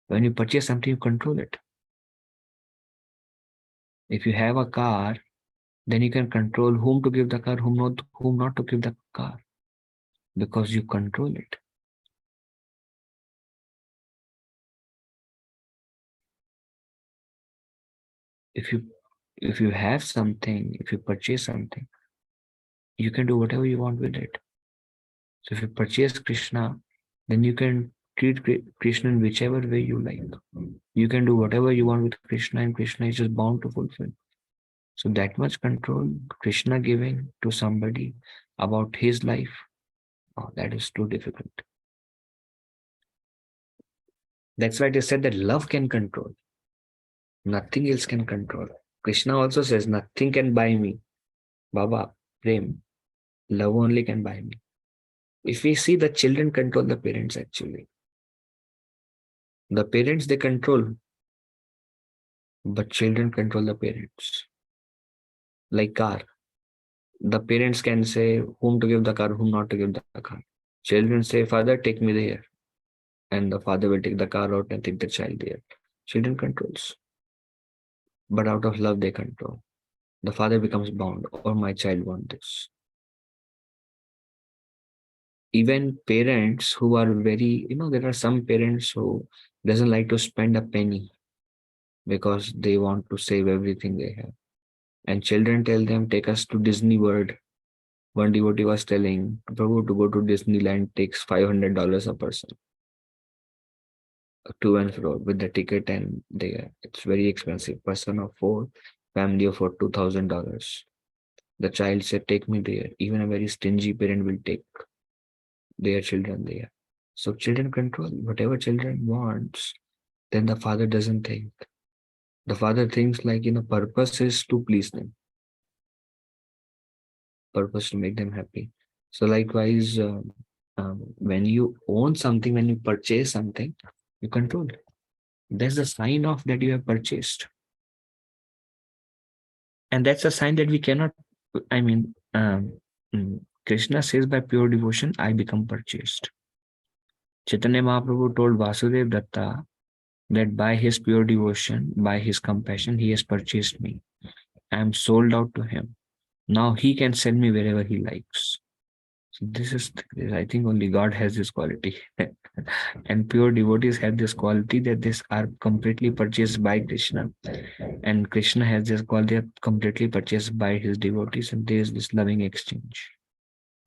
When you purchase something, you control it. If you have a car, then you can control whom to give the car, whom not to give the car, because you control it. If you have something, if you purchase something, you can do whatever you want with it. So if you purchase Krishna, then you can treat Krishna in whichever way you like. You can do whatever you want with Krishna, and Krishna is just bound to fulfill. So that much control Krishna giving to somebody about his life, that is too difficult. That's why they said that love can control. Nothing else can control. Krishna also says, nothing can buy me. Baba, Prem, love only can buy me. If we see, the children control the parents actually. The parents, they control. but children control the parents. Like car, the parents can say whom to give the car, whom not to give the car. Children say, Father, take me there. And the father will take the car out and take the child there. Children controls, but out of love they control. The father becomes bound, or my child want this. Even parents who are very, there are some parents who doesn't like to spend a penny because they want to save everything they have. And children tell them, take us to Disney World. One devotee was telling, Prabhu, to go to Disneyland takes $500 a person to and fro with the ticket, and it's very expensive. Person of four, family of four, $2,000. The child said, take me there. Even a very stingy parent will take their children there. So children control whatever children wants, then the father doesn't think. The father thinks like, purpose is to please them, purpose to make them happy. So likewise, when you own something, when you purchase something, you control it. That's a sign of that you have purchased. And that's a sign that we cannot, Krishna says by pure devotion, I become purchased. Chaitanya Mahaprabhu told Vasudev Datta that by his pure devotion, by his compassion, he has purchased me. I am sold out to him. Now he can send me wherever he likes. So this is, I think only God has this quality. And pure devotees have this quality that they are completely purchased by Krishna. And Krishna has this quality of completely purchased by his devotees. And there is this loving exchange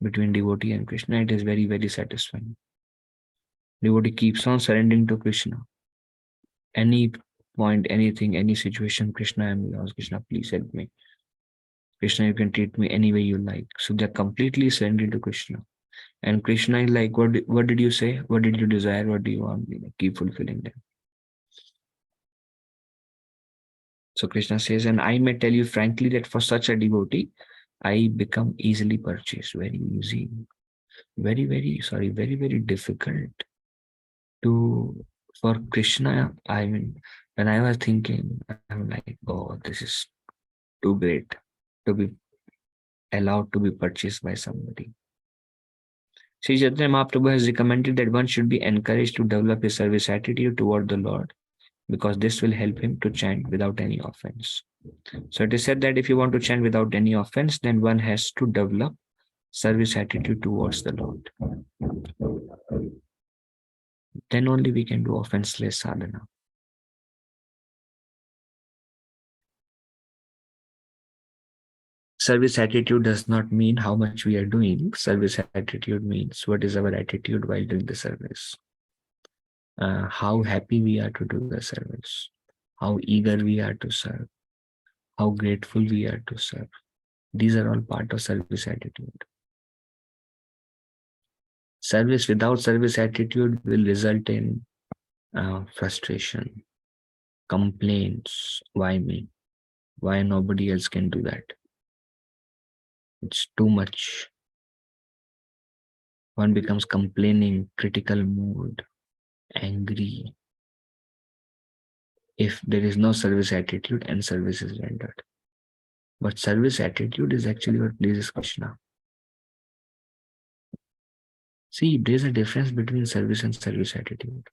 between devotee and Krishna. It is very, very satisfying. Devotee keeps on surrendering to Krishna. Any point, anything, any situation, Krishna, I'm lost. Krishna, please help me. Krishna, you can treat me any way you like. So they're completely surrendered to Krishna. And Krishna is like, what did you say? What did you desire? What do you want? Keep fulfilling them. So Krishna says, and I may tell you frankly that for such a devotee, I become easily purchased, very easy, very, very difficult for Krishna. When I was thinking, I'm like, oh, this is too great to be allowed to be purchased by somebody. Sri Chaitanya Mahaprabhu has recommended that one should be encouraged to develop a service attitude toward the Lord, because this will help him to chant without any offense. So it is said that if you want to chant without any offense, then one has to develop service attitude towards the Lord. Then only we can do offenseless sadhana. Service attitude does not mean how much we are doing. Service attitude means what is our attitude while doing the service. How happy we are to do the service. How eager we are to serve. How grateful we are to serve. These are all part of service attitude. Service without service attitude will result in frustration, complaints. Why me? Why nobody else can do that? It's too much. One becomes complaining, critical mood, angry, if there is no service attitude and service is rendered. But service attitude is actually what pleases Krishna. See, there's a difference between service and service attitude.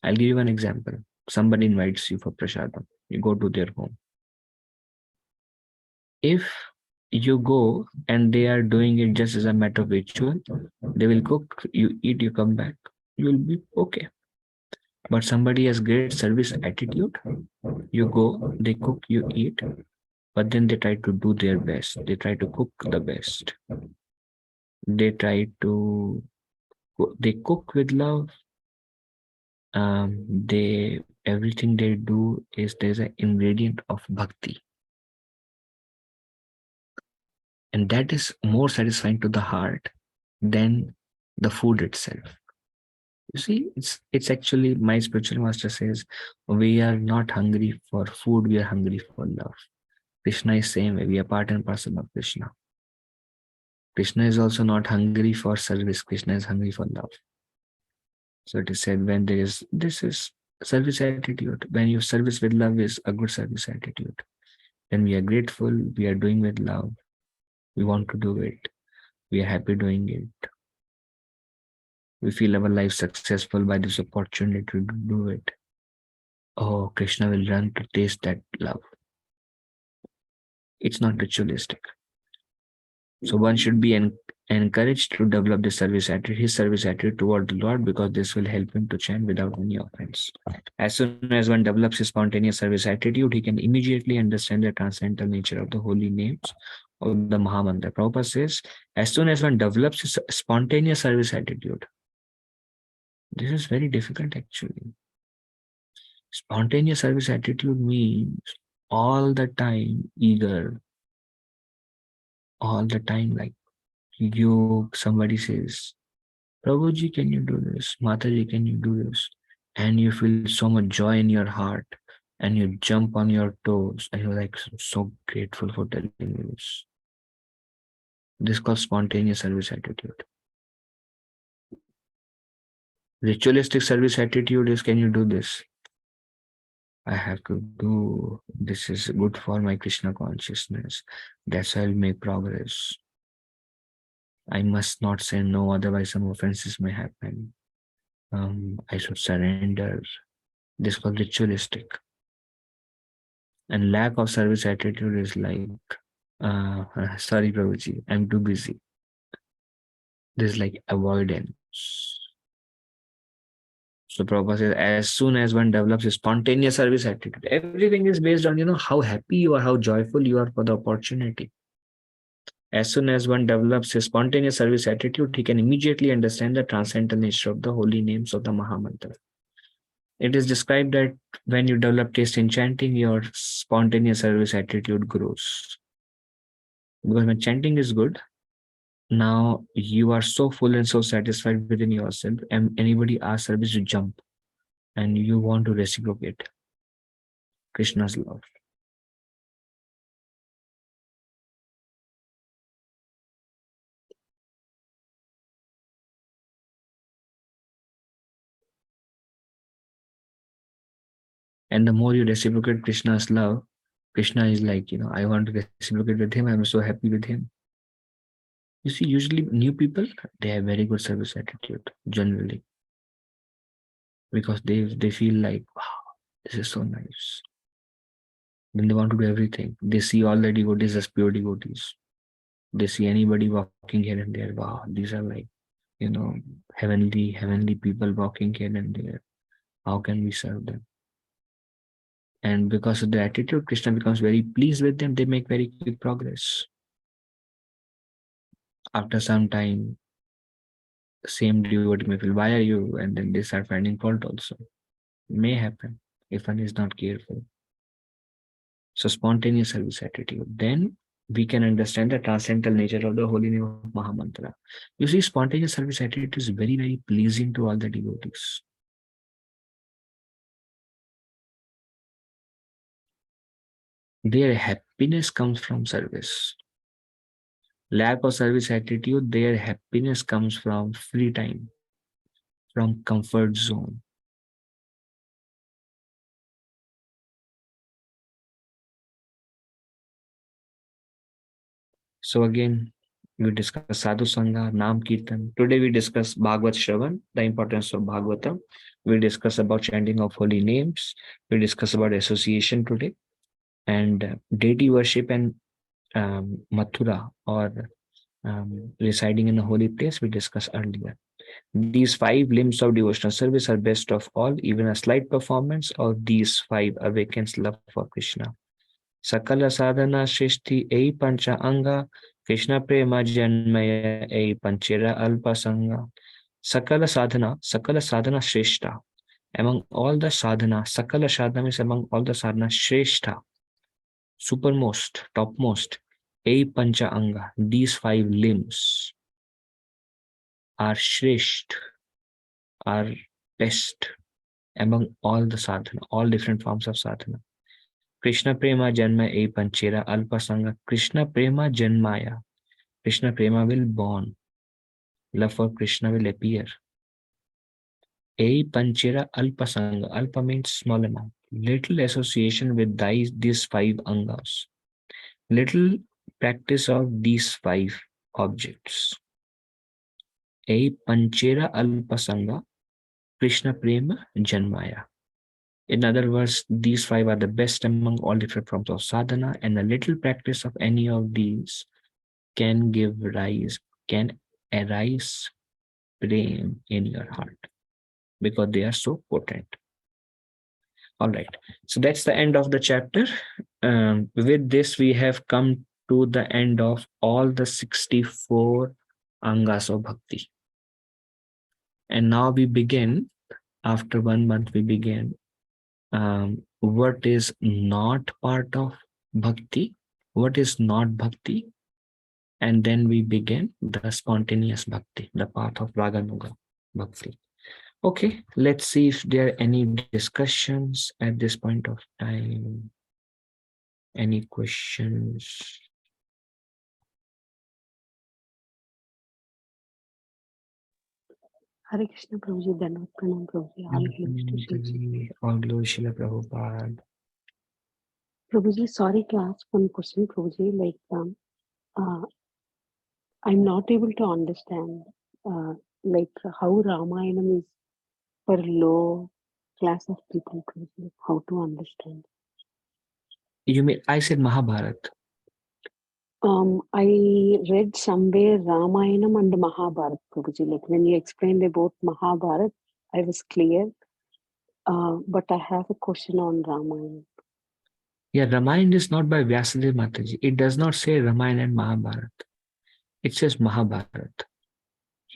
I'll give you an example. Somebody invites you for prasadam. You go to their home. If you go and they are doing it just as a matter of ritual, they will cook, you eat, you come back, you will be okay. But somebody has great service attitude, you go, they cook, you eat, but then they try to do their best. They try to cook the best. They cook with love. Everything they do is there's an ingredient of bhakti. And that is more satisfying to the heart than the food itself. You see, it's actually, my spiritual master says, we are not hungry for food, we are hungry for love. Krishna is same way, we are part and parcel of Krishna. Krishna is also not hungry for service, Krishna is hungry for love. So it is said, when there is, this is service attitude. When you service with love is a good service attitude. Then we are grateful, we are doing with love, we want to do it, we are happy doing it. We feel our life successful by this opportunity to do it. Oh, Krishna will run to taste that love. It's not ritualistic. So one should be encouraged to develop his service attitude toward the Lord, because this will help him to chant without any offense. As soon as one develops his spontaneous service attitude, he can immediately understand the transcendental nature of the holy names of the Mahamantra. Prabhupada says, as soon as one develops his spontaneous service attitude, this is very difficult actually. Spontaneous service attitude means all the time eager, all the time, like somebody says, Prabhuji, can you do this? Mataji, can you do this? And you feel so much joy in your heart, and you jump on your toes and you're like so grateful for telling me this. This is called spontaneous service attitude. Ritualistic service attitude is, can you do this? I have to do this, is good for my Krishna consciousness. That's how I'll make progress. I must not say no, otherwise some offenses may happen. I should surrender. This is called ritualistic. And lack of service attitude is like, sorry, Prabhuji, I'm too busy. This is like avoidance. So Prabhupada says, as soon as one develops a spontaneous service attitude, everything is based on, how happy you are, how joyful you are for the opportunity. As soon as one develops a spontaneous service attitude, he can immediately understand the transcendental nature of the holy names of the Mahamantra. It is described that when you develop taste in chanting, your spontaneous service attitude grows. Because when chanting is good, now you are so full and so satisfied within yourself, and anybody asks service, you jump and you want to reciprocate Krishna's love. And the more you reciprocate Krishna's love, Krishna is like, I want to reciprocate with him. I'm so happy with him. You see, usually new people, they have very good service attitude generally, because they feel like, wow, this is so nice. Then they want to do everything. They see all the devotees as pure devotees. They see anybody walking here and there. Wow, these are like, heavenly people walking here and there. How can we serve them? And because of the attitude, Krishna becomes very pleased with them. They make very quick progress. After some time, the same devotee may feel, why are you? And then they start finding fault also. May happen if one is not careful. So spontaneous service attitude. Then we can understand the transcendental nature of the holy name of Mahamantra. You see, spontaneous service attitude is very, very pleasing to all the devotees. Their happiness comes from service. Lack of service attitude, their happiness comes from free time, from comfort zone. So again, we discuss Sadhu Sangha, Nam Kirtan. Today we discuss Bhagavad Shravan, the importance of Bhagavatam. We discuss about chanting of holy names. We discuss about association today, and deity worship and Mathura, or residing in a holy place, we discussed earlier. These 5 limbs of devotional service are best of all. Even a slight performance of these 5 awakens love for Krishna. Sakala sadhana shrishti ei pancha anga, Krishna prema janmaya ei panchera alpa sanga. Sakala sadhana shrishta. Among all the sadhana, Sakala sadhana is among all the sadhana shrishta, supermost, topmost. Ei pancha anga, these 5 limbs are shrisht, are best among all the sadhana, all different forms of sadhana. Krishna prema janma e panchera alpa sanga. Krishna prema janmaya. Krishna prema will born. Love for Krishna will appear. A Panchira Alpasanga. Alpa means small amount. Little association with these 5 angas. Little practice of these 5 objects. A Panchera Alpasanga. Krishna Prema Janmaya. In other words, these 5 are the best among all different forms of sadhana, and a little practice of any of these can arise prem in your heart because they are so potent. All right. So that's the end of the chapter. With this, we have come to the end of all the 64 angas of bhakti. And now we begin, after 1 month, we begin what is not part of bhakti, what is not bhakti, and then we begin the spontaneous bhakti, the path of raganuga bhakti. Okay, let's see if there are any discussions at this point of time. Any questions? Hare Krishna Prabhuji, Dandavat Pranam Prabhuji, all glories to Shri. All glory Srila Prabhupada. Prabhuji, sorry to ask one question, Prabhuji. Like, I'm not able to understand, like how Ramayanam is for low class of people, Prabhuji. How to understand? You mean I said Mahabharat? I read somewhere Ramayanam and Mahabharat, Prabhuji. Like when you explained about Mahabharat, I was clear. But I have a question on Ramayana. Yeah, Ramayana is not by Vyasadeva Mataji. It does not say Ramayana and Mahabharat. It says Mahabharat.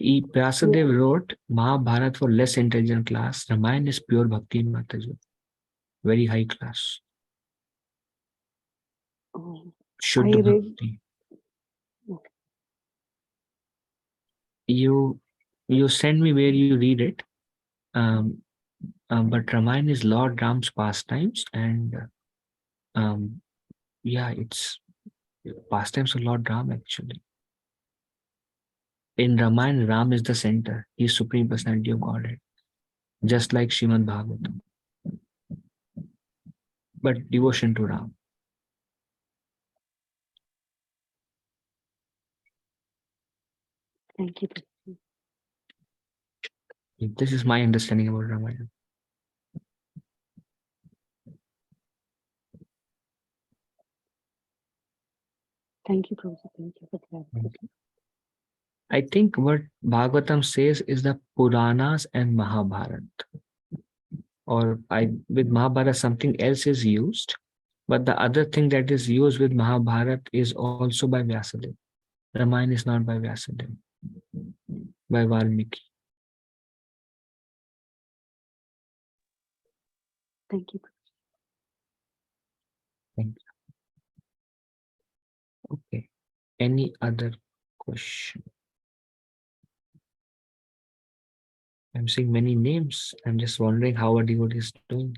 Vyasadeva wrote Mahabharat for less intelligent class. Ramayana is pure Bhakti Mataji. Very high class. Shuddha Bhakti. Okay. You send me where you read it. But Ramayana is Lord Ram's pastimes, and yeah, it's pastimes of Lord Ram actually. In Ramayana, Ram is the center. He is Supreme Personality of Godhead, just like Srimad Bhagavatam. But devotion to Ram. Thank you. This is my understanding about Ramayana. Thank you, Prabhupada. Thank you for clarity. I think what Bhagavatam says is the Puranas and Mahabharat. Or with Mahabharat, something else is used. But the other thing that is used with Mahabharat is also by Vyasadeva. Ramayana is not by Vyasadeva, by Valmiki. Thank you. Thank you. Okay. Any other question? I'm seeing many names. I'm just wondering how a devotee is doing.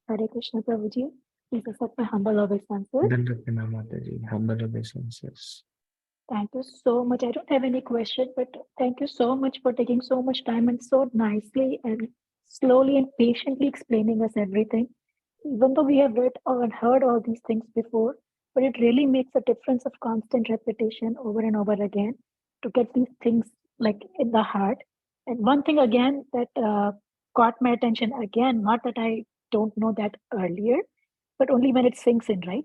Hare Krishna, Prabhuji. Please accept my humble obeisances. Dandapana Mataji, humble obeisances. Thank you so much. I don't have any question, but thank you so much for taking so much time and so nicely and slowly and patiently explaining us everything. Even though we have read or heard all these things before, but it really makes a difference of constant repetition over and over again to get these things like in the heart. And one thing again that caught my attention again, not that I don't know that earlier, but only when it sinks in, right?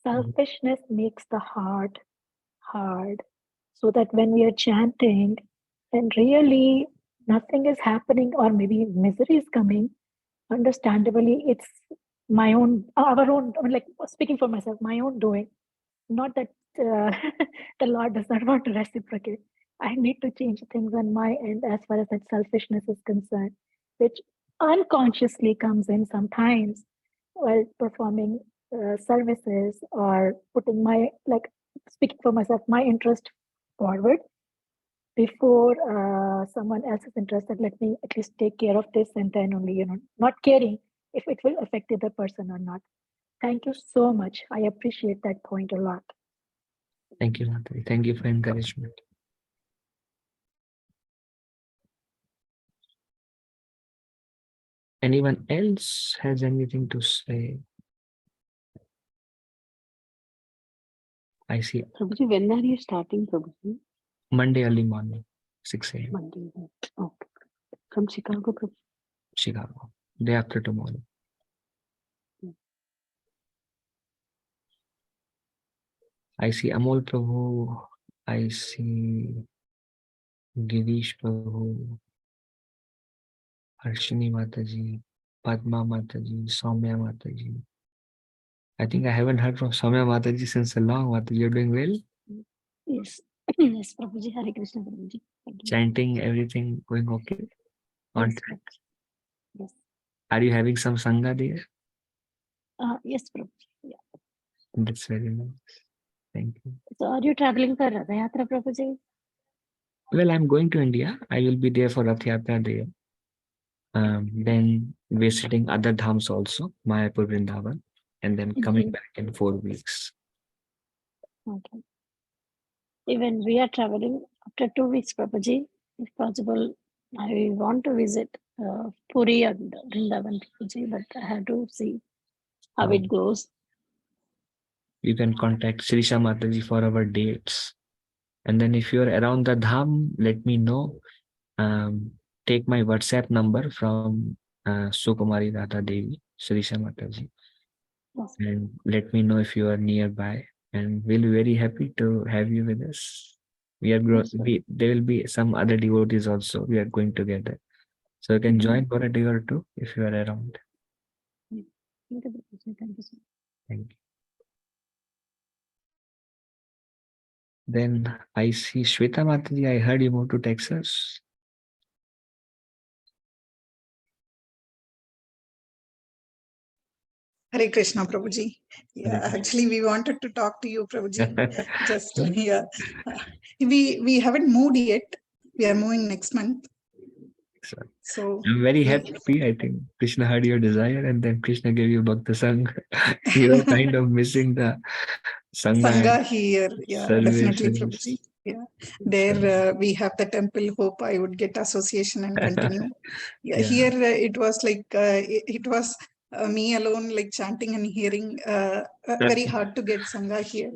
Selfishness makes the heart hard, so that when we are chanting and really nothing is happening or maybe misery is coming, understandably it's my own, our own, like speaking for myself, my own doing. Not that the Lord does not want to reciprocate. I need to change things on my end as far as that selfishness is concerned, which unconsciously comes in sometimes while performing services or putting my, like speaking for myself, my interest forward before someone else is interested. Let me at least take care of this, and then only, not caring if it will affect the other person or not. Thank you so much. I appreciate that point a lot. Thank you, Mataji. Thank you for encouragement. Anyone else has anything to say? I see. Prabhuji, when are you starting, Prabhuji? Monday early morning, 6 a.m. Monday. Okay. From Chicago, Prabhuji. Chicago. Day after tomorrow. I see Amol Prabhu. I see Girish Prabhu, Harshini Mataji, Padma Mataji, Soumya Mataji. I think I haven't heard from Soumya Mataji since a long while. You're doing well? Yes. Yes, Prabhuji. Hare Krishna, Prabhuji. Thank you. Chanting, everything going okay? On Yes, track. Prabhuji. Yes. Are you having some Sangha there? Yes, Prabhuji. Yeah. That's very nice. Thank you. So are you traveling for Ratha Yatra, Prabhuji? Well, I'm going to India. I will be there for Rath Yatra there. Then visiting other dhams also, Mayapur, Vrindavan, and then coming back in 4 weeks. Okay. Even we are traveling after 2 weeks, Prabhuji. If possible, I want to visit Puri and Vrindavan, Prabhuji, but I have to see how it goes. You can contact Sirisha Mataji for our dates. And then if you're around the dham, let me know. Take my WhatsApp number from Sukumari Radha Devi, Sirisha Mataji, Yes. and let me know if you are nearby. And we'll be very happy to have you with us. We are Yes, sir. there will be some other devotees also. We are going together. So you can join for a day or two if you are around. Thank you, Prabhuji. Thank you, sir. Thank you. Then I see Shweta Mataji. I heard you moved to Texas. Hare Krishna, Prabhuji. Yeah, actually, we wanted to talk to you, Prabhuji. Just yeah, we haven't moved yet. We are moving next month. So I'm very happy. I think Krishna heard your desire, and then Krishna gave you Bhakta Sangh. You are kind of missing the Sangha here. Yeah, definitely, services. Prabhuji. Yeah, there we have the temple. Hope I would get association and continue. Yeah, here it was like it was me alone, like chanting and hearing. Very hard to get Sangha here.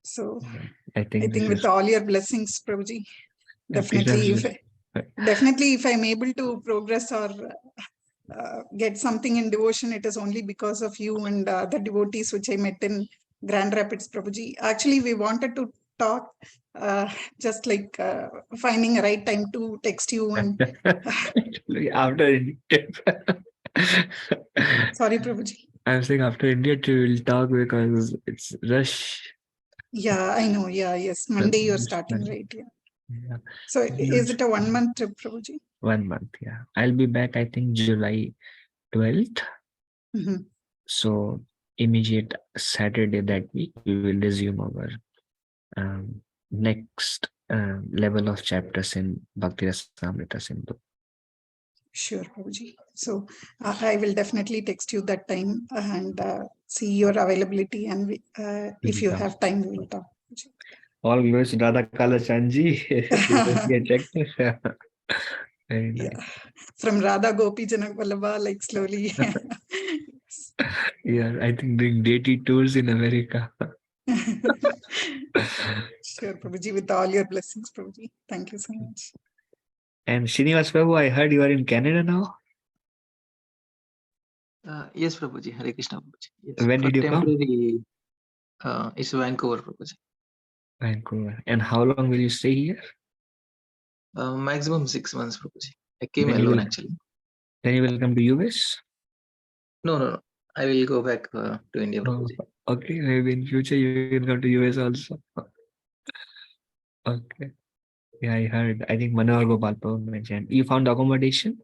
So I think with all your blessings, Prabhuji, definitely, if I'm able to progress or get something in devotion, it is only because of you and the devotees which I met in Grand Rapids, Prabhuji. Actually, we wanted to talk, just like finding a right time to text you and after India trip. sorry, Prabhuji. I'm saying after India trip we'll talk because it's rush. Yeah, I know. Yeah, yes. Monday you're starting, right? Yeah. So is it a 1 month trip, Prabhuji? 1 month, yeah. I'll be back, I think, July 12th. So immediate Saturday that week, we will resume our next level of chapters in Bhakti Rasamrita Sindhu. Sure, Prabhuji. So I will definitely text you that time and see your availability, and if you have time, we will talk. All glories to Radha Kala Chandji. Very nice. Yeah. From Radha Gopi Janak Vallabha, like slowly. Yeah, I think doing deity tours in America. Sure, Prabhuji, with all your blessings, Prabhuji. Thank you so much. And Srinivas Prabhu, I heard you are in Canada now. Yes, Prabhuji. Hare Krishna, Prabhuji. Yes. When did you come? It's Vancouver, Prabhuji. Vancouver. And how long will you stay here? Maximum 6 months, Prabhuji. I came alone, actually. Then you will come to US? No. I will go back to India, Prabhuji. Okay, maybe in future you will come to US also. Okay. Yeah, I heard. I think Manohar Gopal Prabhu mentioned. You found accommodation?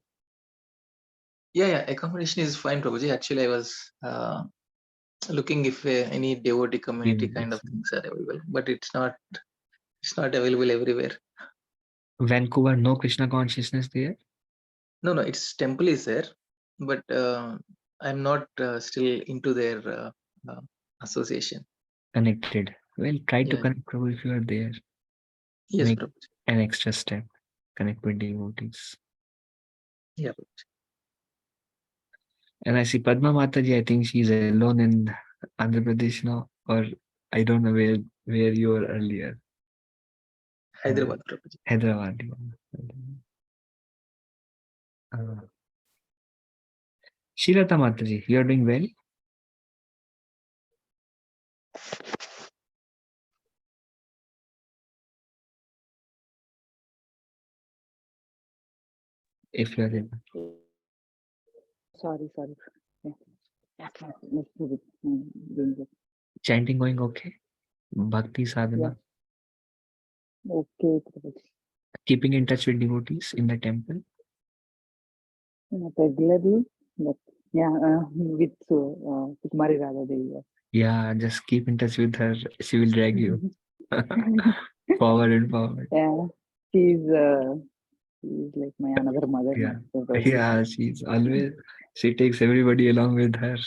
Yeah. Accommodation is fine, Prabhuji. Actually, I was looking if any devotee community kind of things are available, but it's not available everywhere. Vancouver, no Krishna consciousness there? No, its temple is there, but I'm not still into their association. Connected. Well, try to connect Prabhu if you are there. Yes, Make Prabhuji. an extra step. Connect with devotees. Yeah, Prabhuji. And I see Padma Mataji, I think she's alone in Andhra Pradesh now, or I don't know where you were earlier. Hyderabad, Prabhuji. Hyderabad. Shilata Mataji, you are doing well? If you are able. Sorry. Yeah. Let's do it. Doing it. Chanting going okay? Bhakti sadhana? Okay, Prabhuji. Keeping in touch with devotees in the temple? Not regularly, but yeah, with Kumari Radha Devi. Yeah, just keep in touch with her. She will drag you forward and forward. Yeah, she's like my another mother. Yeah. Prabhuji. Yeah, she takes everybody along with her.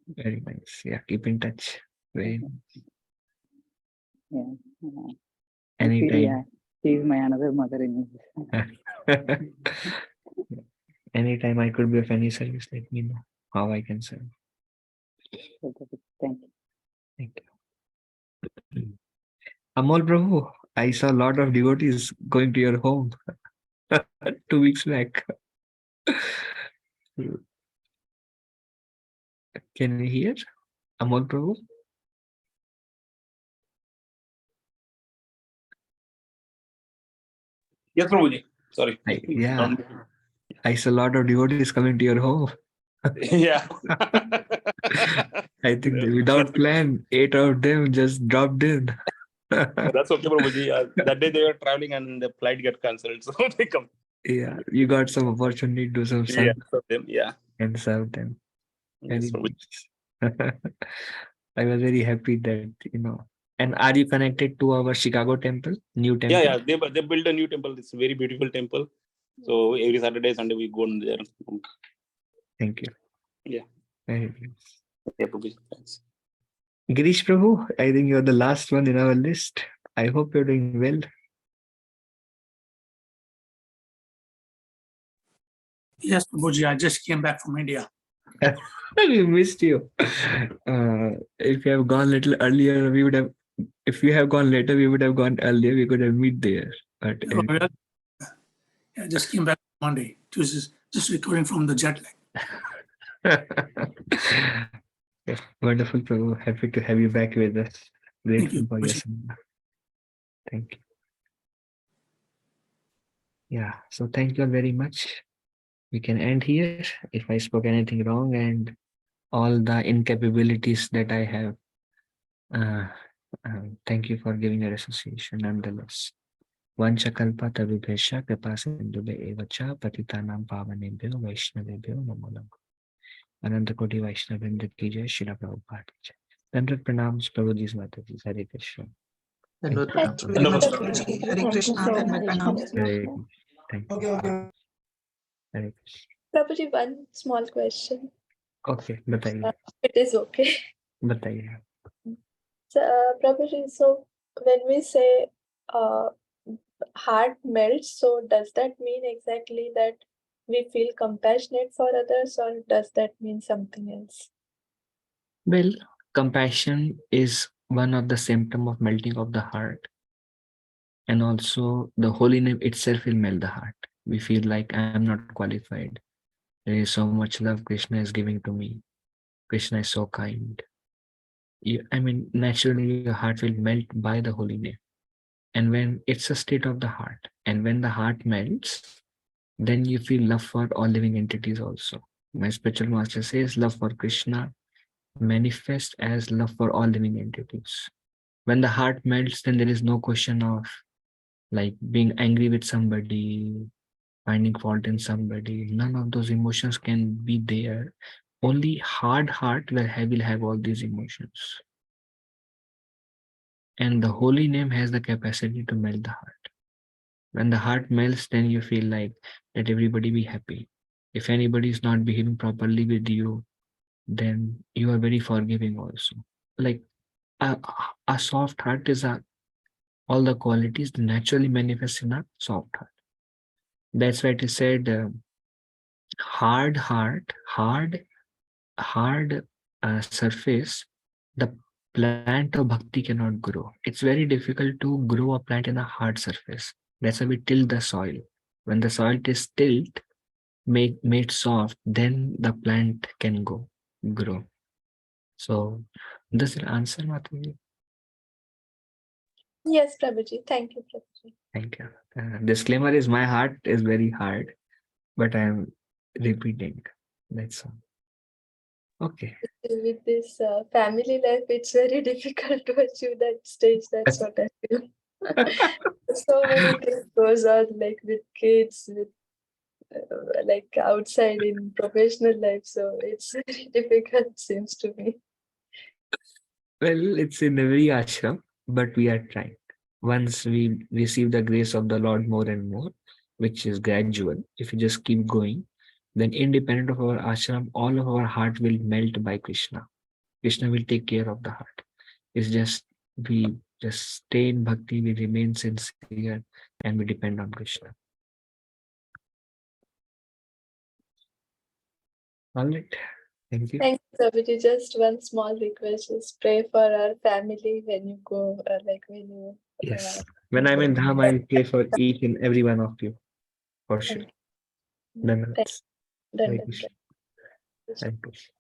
Very nice. Yeah, keep in touch. Very nice. Yeah. I feel, Anytime. she's my another mother in Anytime I could be of any service, let me know how I can serve. Thank you. Thank you. Amol Prabhu, I saw a lot of devotees going to your home 2 weeks back. Can you hear? Amol Prabhu? Yes, Prabhuji. Sorry. Yeah. I saw a lot of devotees coming to your home. Yeah. I think without plan, 8 of them just dropped in. That's okay, Prabhuji. That day they were traveling and the flight got cancelled, so they come. Yeah, you got some opportunity to do some Yeah, service for them. Yeah. and serve them. Yes, Very Prabhuji. nice. I was very happy that, And are you connected to our Chicago temple, new temple? Yeah. They built a new temple. It's a very beautiful temple. So every Saturday, Sunday we go in there. Thank you. Yeah. Very nice. Yeah, Prabhuji. Thanks. Girish Prabhu, I think you're the last one in our list. I hope you're doing well. Yes, Prabhuji, I just came back from India. We missed you. If you have gone a little earlier, we would have. If you have gone later, we would have gone earlier. We could have met there. But Yeah, I just came back Monday, Tuesday, just recovering from the jet lag. Yes, wonderful, Prabhu. Happy to have you back with us. Grateful you, for your Prabhuji. support. Thank you. Yeah, so thank you all very much. We can end here. If I spoke anything wrong and all the incapabilities that I have, thank you for giving your association nonetheless. Vanchakalpa tabhibhesha kripa sindhubhe evacha patitanam pavanebhyo vaishnavebhyo namo namo. Ananta Koti Vaishnavendra ki jai, Srila Prabhupada ki jai. Dandrat pranams, Prabhuji's Mataji, Hare Krishna. Dandavad pranam, Thank you very much, Prabhuji. Prabhuji. Hare Thank you Krishna. so Dandavad much. pranam. Hare Krishna. Thank you. Hare Krishna. Prabhuji, one small question. Okay, बताइए. It is okay. बताइए. So, Prabhuji, so when we say heart melts, so does that mean exactly that we feel compassionate for others, or does that mean something else? Well, compassion is one of the symptoms of melting of the heart. And also the holy name itself will melt the heart. We feel like I am not qualified. There is so much love Krishna is giving to me. Krishna is so kind. Naturally your heart will melt by the holy name. And when it's a state of the heart, and when the heart melts, then you feel love for all living entities also. My spiritual master says love for Krishna manifests as love for all living entities. When the heart melts, then there is no question of like being angry with somebody, finding fault in somebody. None of those emotions can be there. Only hard heart will have all these emotions. And the holy name has the capacity to melt the heart. When the heart melts, then you feel like let everybody be happy. If anybody is not behaving properly with you, then you are very forgiving also. Like a soft heart is all the qualities naturally manifest in a soft heart. That's why it is said, hard heart, hard surface, the plant of bhakti cannot grow. It's very difficult to grow a plant in a hard surface. That's why we till the soil. When the soil is tilled, made soft, then the plant can grow. So does it answer, Mataji? Yes, Prabhuji. Thank you, Prabhuji. Thank you. Disclaimer is my heart is very hard, but I am repeating. That's all. Okay. With this family life, it's very difficult to achieve that stage. That's what I feel. So many things goes on, like with kids, with like outside in professional life. So it's very difficult, seems to me. Well, it's in every ashram, but we are trying. Once we receive the grace of the Lord more and more, which is gradual, if you just keep going, then independent of our ashram, all of our heart will melt by Krishna. Krishna will take care of the heart. It's just we just stay in bhakti, we remain sincere, and we depend on Krishna. All right. Thank you. Thanks, Prabhuji. Just one small request: just pray for our family when you go, like when you. Yes. When I'm in Dham, I'll pray for each and every one of you. For sure. Thank you. Dhanavad. Done. Hare Krishna. Hare Krishna.